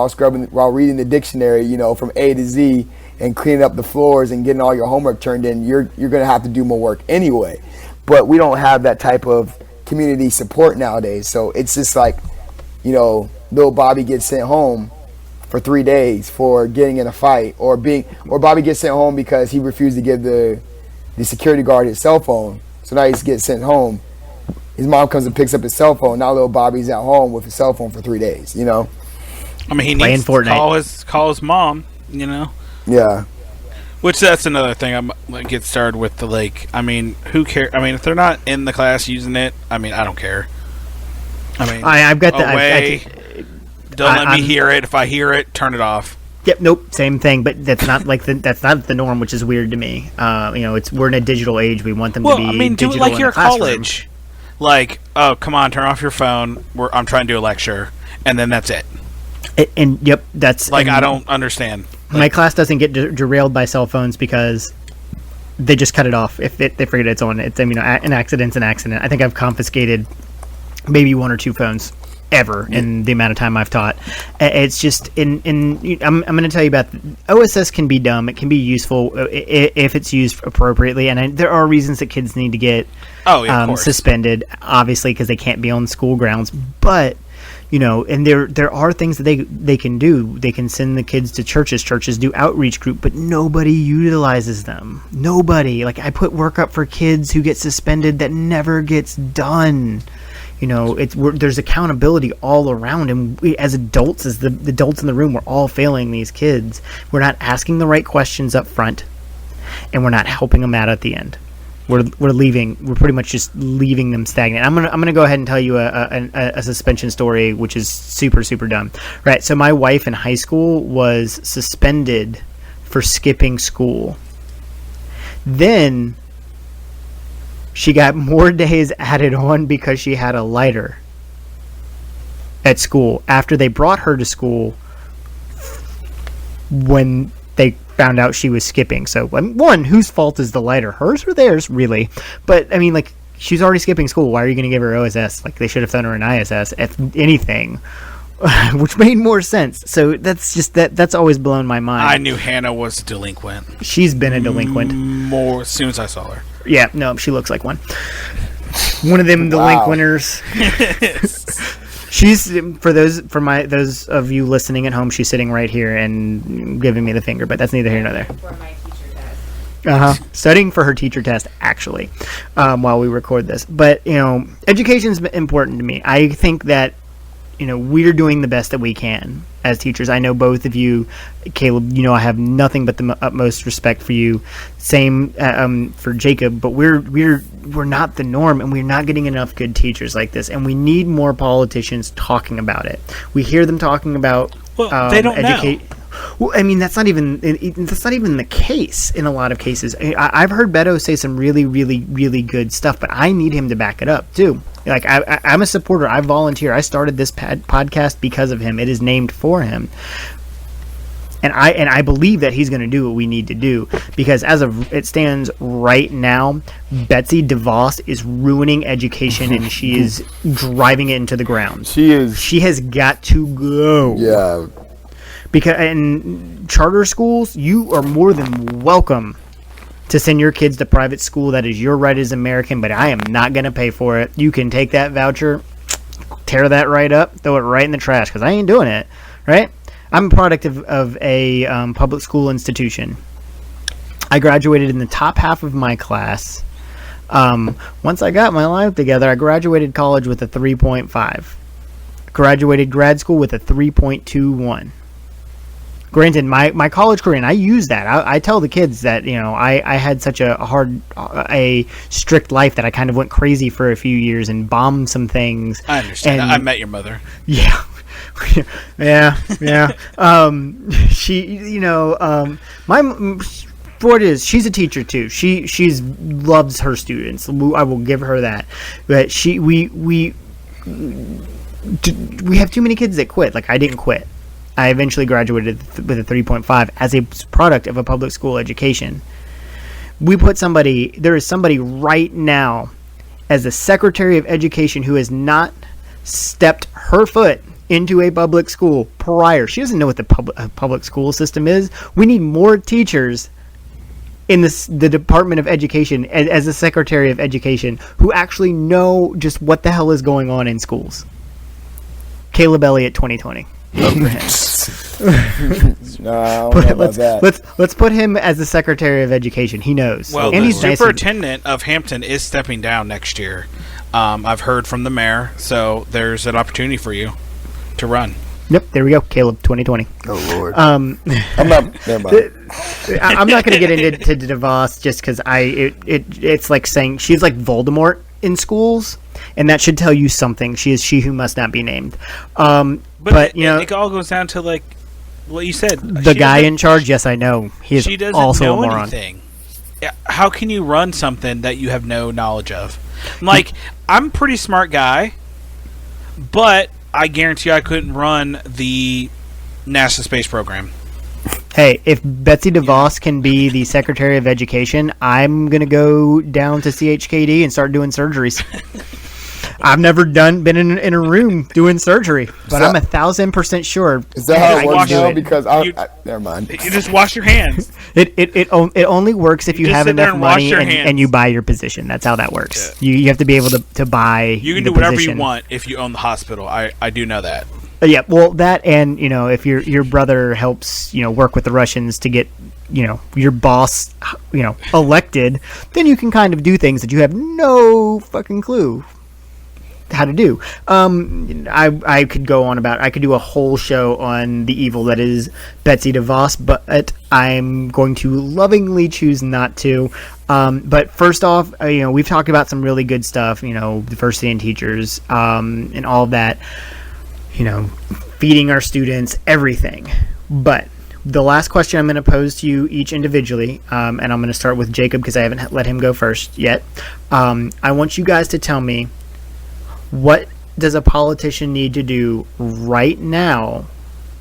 while reading the dictionary, from A to Z, and cleaning up the floors and getting all your homework turned in, you're going to have to do more work anyway. But we don't have that type of community support nowadays. So it's just like, little Bobby gets sent home for 3 days for getting in a fight, or Bobby gets sent home because he refused to give the security guard his cell phone. So now he's getting sent home. His mom comes and picks up his cell phone. Now little Bobby's at home with his cell phone for 3 days, I mean, he needs to call his mom, Yeah. Which, that's another thing I'm going to get started with. Who cares? I mean, if they're not in the class using it, I don't care. I've got don't let me hear it. If I hear it, turn it off. Yep, nope, same thing, but that's not that's not the norm, which is weird to me. We're in a digital age. We want them to be do digital it like in you're the classroom. college. Like, oh, come on, turn off your phone. I'm trying to do a lecture, and then that's it. Yep, that's like, I don't understand. My class doesn't get derailed by cell phones because they just cut it off if they forget it's on. It's an accident's an accident. I think I've confiscated maybe 1 or 2 phones ever in the amount of time I've taught. It's just I'm going to tell you about OSS. Can be dumb. It can be useful if it's used appropriately, and there are reasons that kids need to get suspended, obviously, because they can't be on school grounds. But and there are things that they can do. They can send the kids to churches. Churches do outreach group, but nobody utilizes them. Nobody. Like, I put work up for kids who get suspended that never gets done. There's accountability all around, and we, as adults, as the adults in the room, we're all failing these kids. We're not asking the right questions up front. and we're not helping them out at the end. We're pretty much just leaving them stagnant. I'm gonna go ahead and tell you a suspension story, which is super, super dumb. Right. So my wife in high school was suspended for skipping school. Then she got more days added on because she had a lighter at school after they brought her to school when they found out she was skipping. So, one, whose fault is the lighter? Hers or theirs, really? But, I mean, like, she's already skipping school. Why are you going to give her OSS? Like, they should have done her an ISS, if anything, which made more sense. So, that's just, that's always blown my mind. I knew Hannah was a delinquent. She's been a delinquent. More as soon as I saw her. Yeah, no, she looks like one. One of them delinquenters. She's for those of you listening at home. She's sitting right here and giving me the finger, but that's neither here nor there. For my teacher test. Studying for her teacher test, actually, while we record this. But education is important to me. I think that we're doing the best that we can as teachers. I know both of you, Caleb. I have nothing but the utmost respect for you. Same for Jacob. But we're not the norm, and we're not getting enough good teachers like this. And we need more politicians talking about it. We hear them talking about they don't know. Well, I mean, that's not even the case in a lot of cases. I've heard Beto say some really, really, really good stuff, but I need him to back it up too. Like I'm a supporter. I volunteer. I started this podcast because of him. It is named for him, and I believe that he's going to do what we need to do, because as of it stands right now, Betsy DeVos is ruining education and she is driving it into the ground. She is. She has got to go. Yeah. Because in charter schools, you are more than welcome to send your kids to private school. That is your right as American, but I am not going to pay for it. You can take that voucher, tear that right up, throw it right in the trash, because I ain't doing it, right? I'm a product of a public school institution. I graduated in the top half of my class. Once I got my life together, I graduated college with a 3.5. Graduated grad school with a 3.21. Granted, my college career, and I use that. I tell the kids that I had such a strict life that I kind of went crazy for a few years and bombed some things. I understand. And, I met your mother. Yeah, yeah. She, my what is she's a teacher too. She's loves her students. I will give her that. But we have too many kids that quit. Like, I didn't quit. I eventually graduated with a 3.5 as a product of a public school education. There is somebody right now as the Secretary of Education who has not stepped her foot into a public school prior. She doesn't know what the public school system is. We need more teachers in the Department of Education as the Secretary of Education who actually know just what the hell is going on in schools. Caleb Elliott 2020. Vote for him. No, I don't know about that. Let's put him as the Secretary of Education. He knows. Well, and the he's superintendent of Hampton is stepping down next year. I've heard from the mayor, so there's an opportunity for you to run. Yep, there we go. Caleb 2020. Oh Lord. I'm not. Never mind. I'm not going to get into DeVos just because it's like saying she's like Voldemort in schools, and that should tell you something. She is she who must not be named. But it all goes down to like what you said. The guy in charge. Yes, I know. He is she doesn't also know a moron. Anything. How can you run something that you have no knowledge of? Like, I'm a pretty smart guy, but I guarantee I couldn't run the NASA space program. Hey, if Betsy DeVos can be the Secretary of Education, I'm going to go down to CHKD and start doing surgeries. I've never been in a room doing surgery, but I'm 1,000% sure. Is that how it works now? Because never mind. You just wash your hands. It only works if you have enough money and you buy your position. That's how that works. Yeah. You have to be able to buy. You can do whatever you want if you own the hospital. I do know that. Yeah, well, that and if your brother helps work with the Russians to get your boss elected, then you can kind of do things that you have no fucking clue. how to do. I could go on about. I could do a whole show on the evil that is Betsy DeVos, but I'm going to lovingly choose not to. But first off, we've talked about some really good stuff. Diversity in teachers, and all of that. Feeding our students, everything. But the last question I'm going to pose to you each individually, and I'm going to start with Jacob because I haven't let him go first yet. I want you guys to tell me, what does a politician need to do right now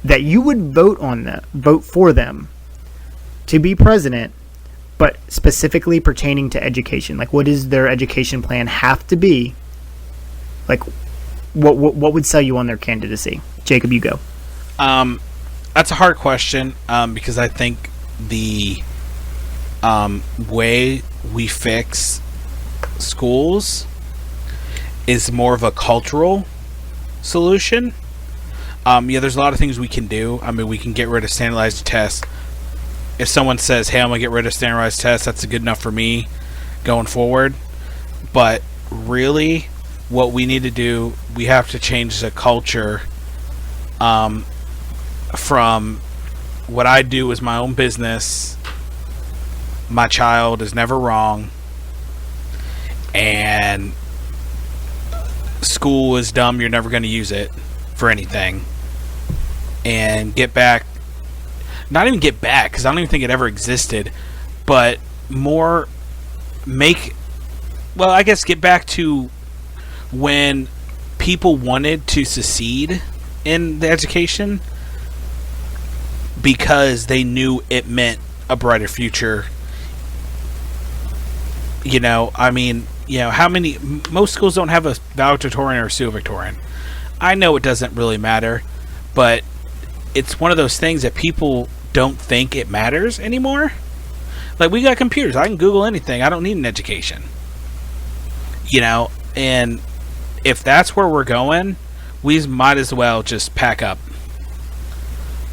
that you would vote for them to be president, but specifically pertaining to education? Like, what does their education plan have to be? Like, what would sell you on their candidacy? Jacob, you go. That's a hard question because I think the way we fix schools is more of a cultural solution. There's a lot of things we can do. I mean, we can get rid of standardized tests. If someone says, hey, I'm going to get rid of standardized tests, that's good enough for me going forward. But really, what we need to do, we have to change the culture from what I do as my own business. My child is never wrong, and school is dumb, you're never going to use it for anything. And get back, not even get back, because I don't even think it ever existed, but more get back to when people wanted to secede in the education because they knew it meant a brighter future. Most schools don't have a valedictorian or a valedictorian. I know it doesn't really matter, but it's one of those things that people don't think it matters anymore. Like, we got computers. I can Google anything. I don't need an education. And if that's where we're going, we might as well just pack up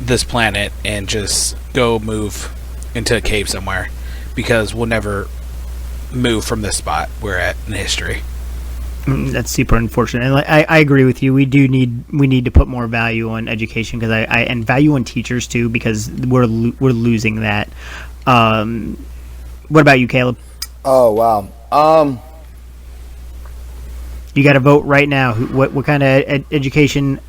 this planet and just go move into a cave somewhere, because we'll never move from this spot we're at in history. That's super unfortunate. And I agree with you. We need to put more value on education, because and value on teachers too, because we're losing that. What about you, Caleb? Oh wow. You got to vote right now. What kind of education?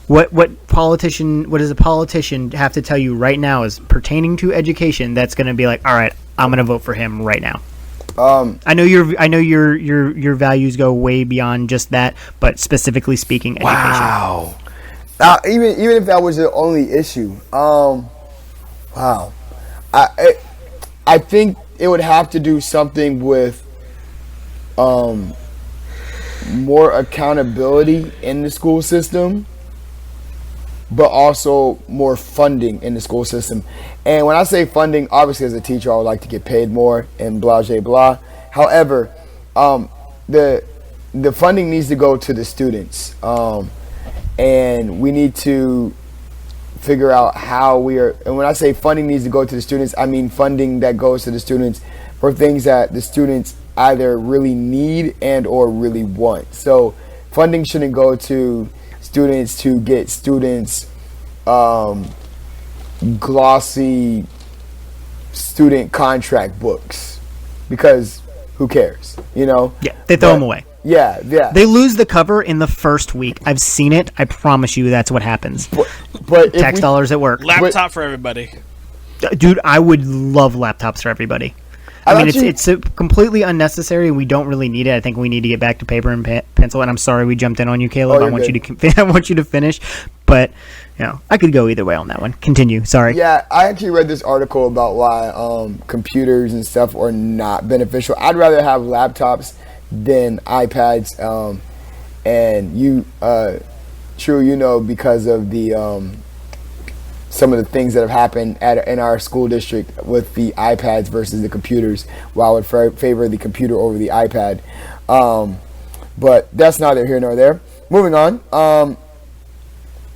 What does a politician have to tell you right now is pertaining to education that's going to be like, all right, I'm going to vote for him right now? I know your values go way beyond just that, but specifically speaking, education. Wow. Even if that was the only issue, wow. I think it would have to do something with more accountability in the school system, but also more funding in the school system. And when I say funding, obviously as a teacher I would like to get paid more and blah blah blah. However, the funding needs to go to the students, and we need to figure out how we are. And when I say funding needs to go to the students, I mean funding that goes to the students for things that the students either really need and or really want. So funding shouldn't go to students to get students glossy student contract books, because who cares, Yeah, they throw them away. Yeah. They lose the cover in the first week. I've seen it. I promise you that's what happens. But tax dollars at work. Laptop for everybody. Dude, I would love laptops for everybody. I mean, it's completely unnecessary, and we don't really need it. I think we need to get back to paper and pencil. And I'm sorry we jumped in on you, Caleb. I want you to finish, but I could go either way on that one. Continue. Sorry. Yeah, I actually read this article about why computers and stuff are not beneficial. I'd rather have laptops than iPads. And you, True, because of the some of the things that have happened in our school district with the iPads versus the computers, while I would favor the computer over the iPad. But that's neither here nor there. Moving on.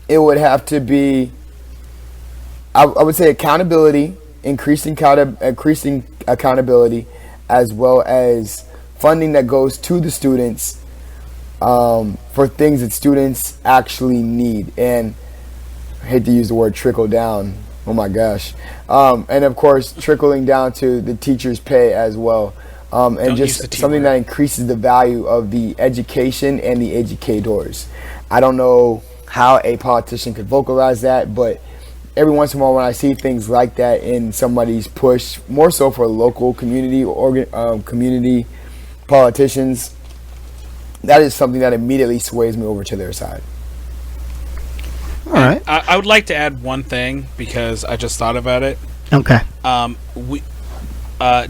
It would have to be, I would say, accountability, increasing accountability, as well as funding that goes to the students for things that students actually need. And I hate to use the word trickle down. Oh my gosh. And of course, trickling down to the teacher's pay as well. And Don't use just the T something word. that increases the value of the education and the educators. I don't know how a politician could vocalize that, but every once in a while when I see things like that in somebody's push, more so for local community community politicians, that is something that immediately sways me over to their side. All right. I would like to add one thing because I just thought about it. Okay.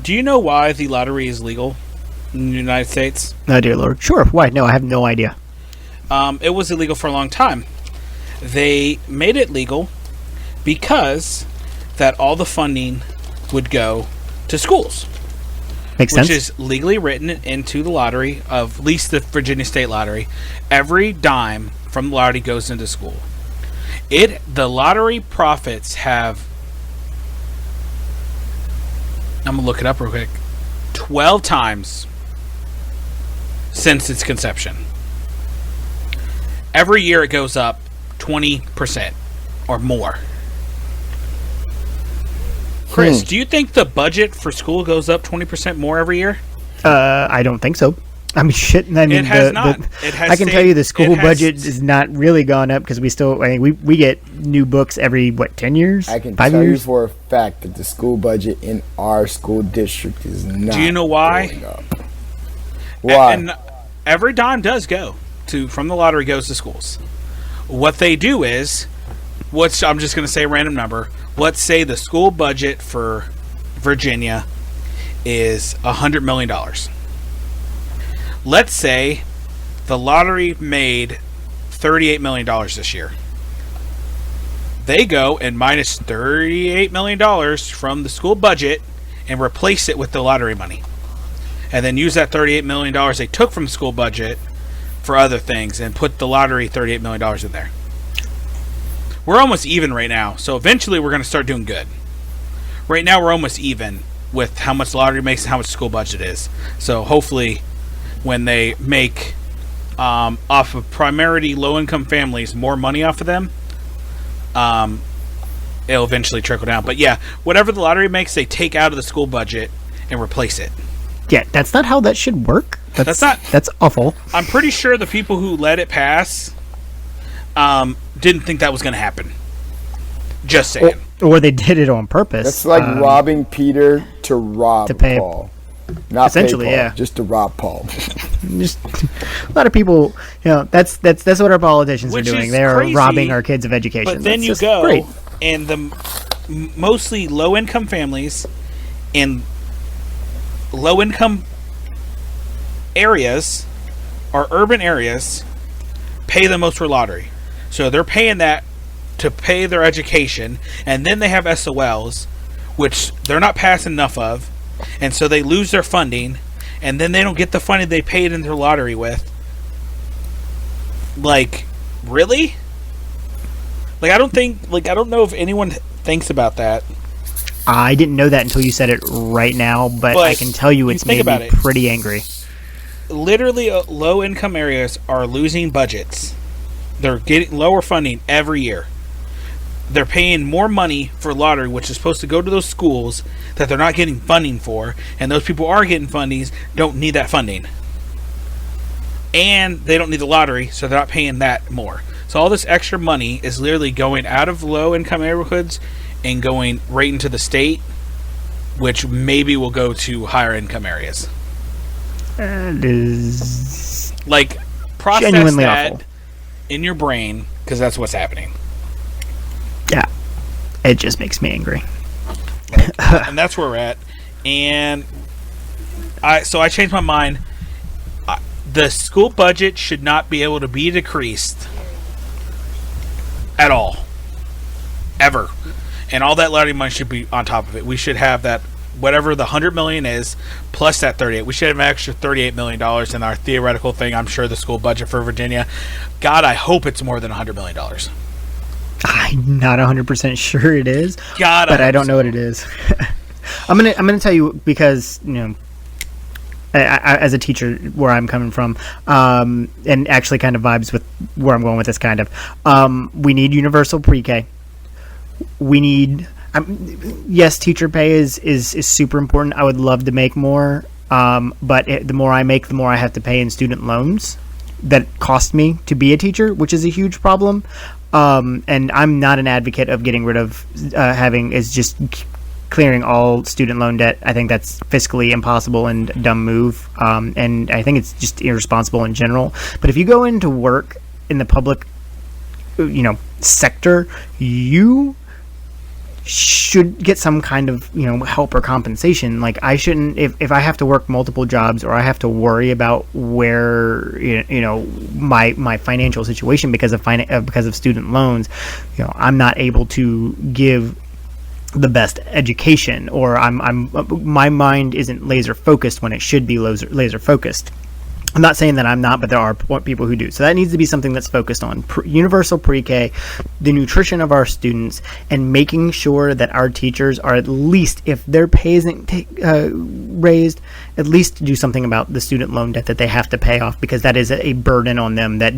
Do you know why the lottery is legal in the United States? Oh, dear Lord. Sure. Why? No, I have no idea. It was illegal for a long time. They made it legal because that all the funding would go to schools. Makes sense. Which is legally written into the lottery, of at least the Virginia State Lottery. Every dime from the lottery goes into school. The lottery profits have, I'm going to look it up real quick, 12 times since its conception. Every year it goes up 20% or more. Chris, do you think the budget for school goes up 20% more every year? I don't think so. I mean, shit. I mean, It has not. It has I can tell stayed- you the school it has- budget is not really gone up because we still. I mean, we get new books every 10 years? I can 5 tell you years? for a fact that the school budget in our school district is not. Do you know why? going up. Why? And every dime does go from the lottery goes to schools. What they do is, I'm just going to say a random number. Let's say the school budget for Virginia is $100 million. Let's say the lottery made $38 million this year. They go and minus $38 million from the school budget and replace it with the lottery money. And then use that $38 million they took from the school budget for other things and put the lottery $38 million in there. We're almost even right now, so eventually we're going to start doing good. Right now we're almost even with how much the lottery makes and how much the school budget is. So hopefully when they make off of primarily low-income families more money off of them, it'll eventually trickle down. But yeah, whatever the lottery makes, they take out of the school budget and replace it. Yeah, that's not how that should work. That's not. That's awful. I'm pretty sure the people who let it pass didn't think that was going to happen. Just saying. Or they did it on purpose. That's like robbing Peter to rob to pay Paul. Not essentially, pay Paul, yeah. just to rob Paul. Just a lot of people, that's what our politicians Which are doing. is They are crazy, robbing our kids of education. But then That's you just go, great. and mostly low-income families in low-income areas or urban areas pay the most for lottery. So they're paying that to pay their education, and then they have SOLs, which they're not passing enough of, and so they lose their funding, and then they don't get the funding they paid in their lottery with. Like, really? I don't know if anyone thinks about that. I didn't know that until you said it right now, but I can tell you it's think made about me it. pretty angry. Literally, low-income areas are losing budgets. They're getting lower funding every year. They're paying more money for lottery, which is supposed to go to those schools that they're not getting funding for, and those people are getting fundings don't need that funding. And they don't need the lottery, so they're not paying that more. So all this extra money is literally going out of low-income neighborhoods and going right into the state, which maybe will go to higher-income areas. It is Process genuinely that awful. in your brain, because that's what's happening. Yeah, it just makes me angry. And that's where we're at. And I changed my mind. The school budget should not be able to be decreased at all, ever. And all that lottery money should be on top of it. We should have that, whatever the $100 million is, plus that 38. We should have an extra $38 million in our theoretical thing. I'm sure the school budget for Virginia. God, I hope it's more than $100 million. I'm not 100% sure it is, God, but I don't know what it is. I'm gonna tell you because as a teacher, where I'm coming from, and actually kind of vibes with where I'm going with this kind of. We need universal pre-K. We need, yes, teacher pay is super important. I would love to make more, but the more I make, the more I have to pay in student loans that cost me to be a teacher, which is a huge problem. And I'm not an advocate of getting rid of just clearing all student loan debt. I think that's fiscally impossible and a dumb move. And I think it's just irresponsible in general. But if you go into work in the public, sector, you should get some kind of help or compensation. Like, I shouldn't, if I have to work multiple jobs, or I have to worry about where my financial situation because of student loans, I'm not able to give the best education, or my mind isn't laser focused when it should be laser focused. I'm not saying that I'm not, but there are people who do. So that needs to be something that's focused on universal pre-K, the nutrition of our students, and making sure that our teachers are, at least, if their pay isn't raised, at least do something about the student loan debt that they have to pay off, because that is a burden on them that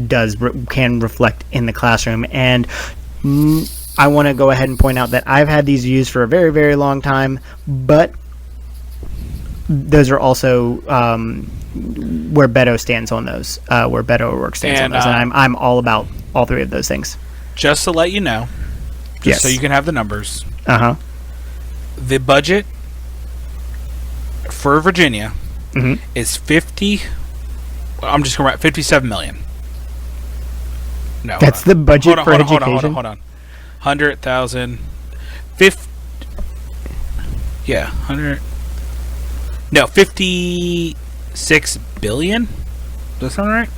can reflect in the classroom. And I want to go ahead and point out that I've had these views for a very, very long time, but those are also where Beto stands on those, where Beto work stands on those, and I'm all about all three of those things. Just to let you know, yes, so you can have the numbers. The budget for Virginia is 50. I'm just going to write 57 million. No, that's the budget for education. Hold on. 100,000. 50. Yeah, 100. No, 56 billion? Does that sound right?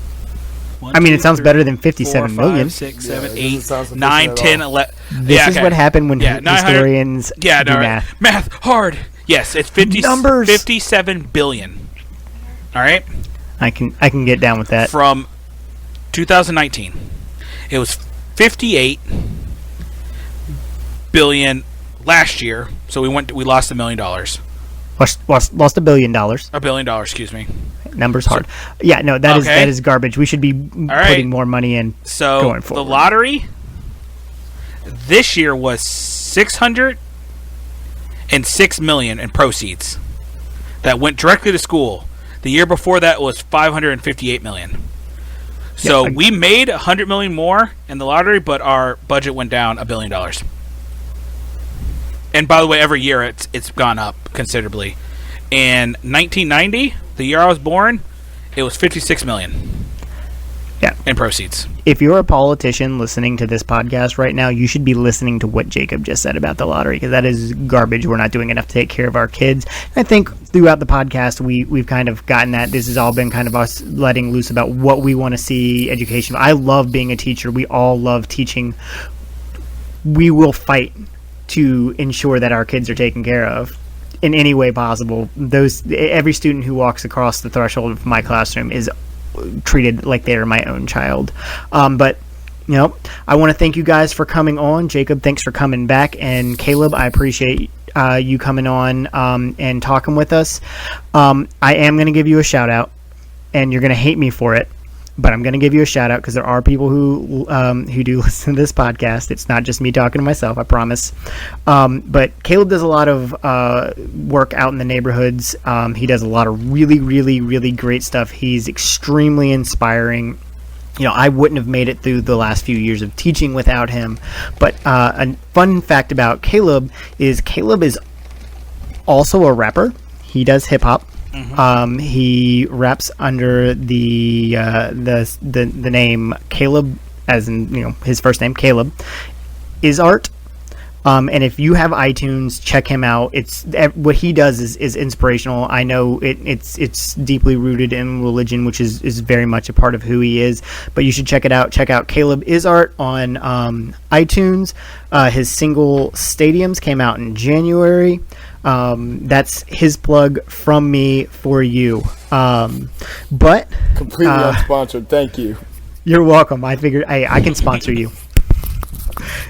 It sounds better than 57 million. 5, 6, 7, 8, 9, 10, 11. This is what happened when historians do math. Right. Math, hard. Yes, it's 57 billion. All right? I can get down with that. From 2019, it was 58 billion last year, so we lost $1 million. Lost $1 billion. $1 billion, excuse me. Numbers hard. That is garbage. We should be putting more money in going forward. The lottery this year was $606 million in proceeds that went directly to school. The year before that was $558 million. So we made $100 million more in the lottery, but our budget went down $1 billion. And by the way, every year it's gone up considerably. In 1990, the year I was born, it was $56 million. Yeah, in proceeds. If you're a politician listening to this podcast right now, you should be listening to what Jacob just said about the lottery, because that is garbage. We're not doing enough to take care of our kids. And I think throughout the podcast, we've kind of gotten that. This has all been kind of us letting loose about what we want to see education. I love being a teacher. We all love teaching. We will fight to ensure that our kids are taken care of in any way possible. Every student who walks across the threshold of my classroom is treated like they're my own child. But I want to thank you guys for coming on. Jacob, thanks for coming back, and Caleb, I appreciate you coming on and talking with us. I am going to give you a shout out, and you're going to hate me for it, but I'm going to give you a shout out because there are people who do listen to this podcast. It's not just me talking to myself, I promise. But Caleb does a lot of work out in the neighborhoods. He does a lot of really, really, really great stuff. He's extremely inspiring. I wouldn't have made it through the last few years of teaching without him. But a fun fact about Caleb is also a rapper. He does hip hop. Mm-hmm. He raps under the name Caleb, as in his first name, Caleb is art. And if you have iTunes, check him out. It's what he does is inspirational. I know it's deeply rooted in religion, which is very much a part of who he is. But you should check it out. Check out Caleb is art on iTunes. His single Stadiums came out in January. That's his plug from me for you. But completely unsponsored. Thank you. You're welcome. I figured I can sponsor you.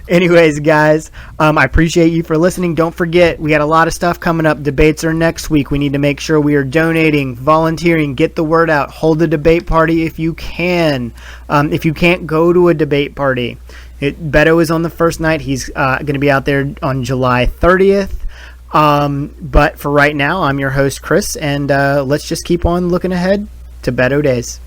Anyways, guys, I appreciate you for listening. Don't forget, we got a lot of stuff coming up. Debates are next week. We need to make sure we are donating, volunteering, get the word out. Hold a debate party if you can. If you can't go to a debate party, Beto is on the first night. He's going to be out there on July 30th. But for right now, I'm your host, Chris, and let's just keep on looking ahead to Beto days.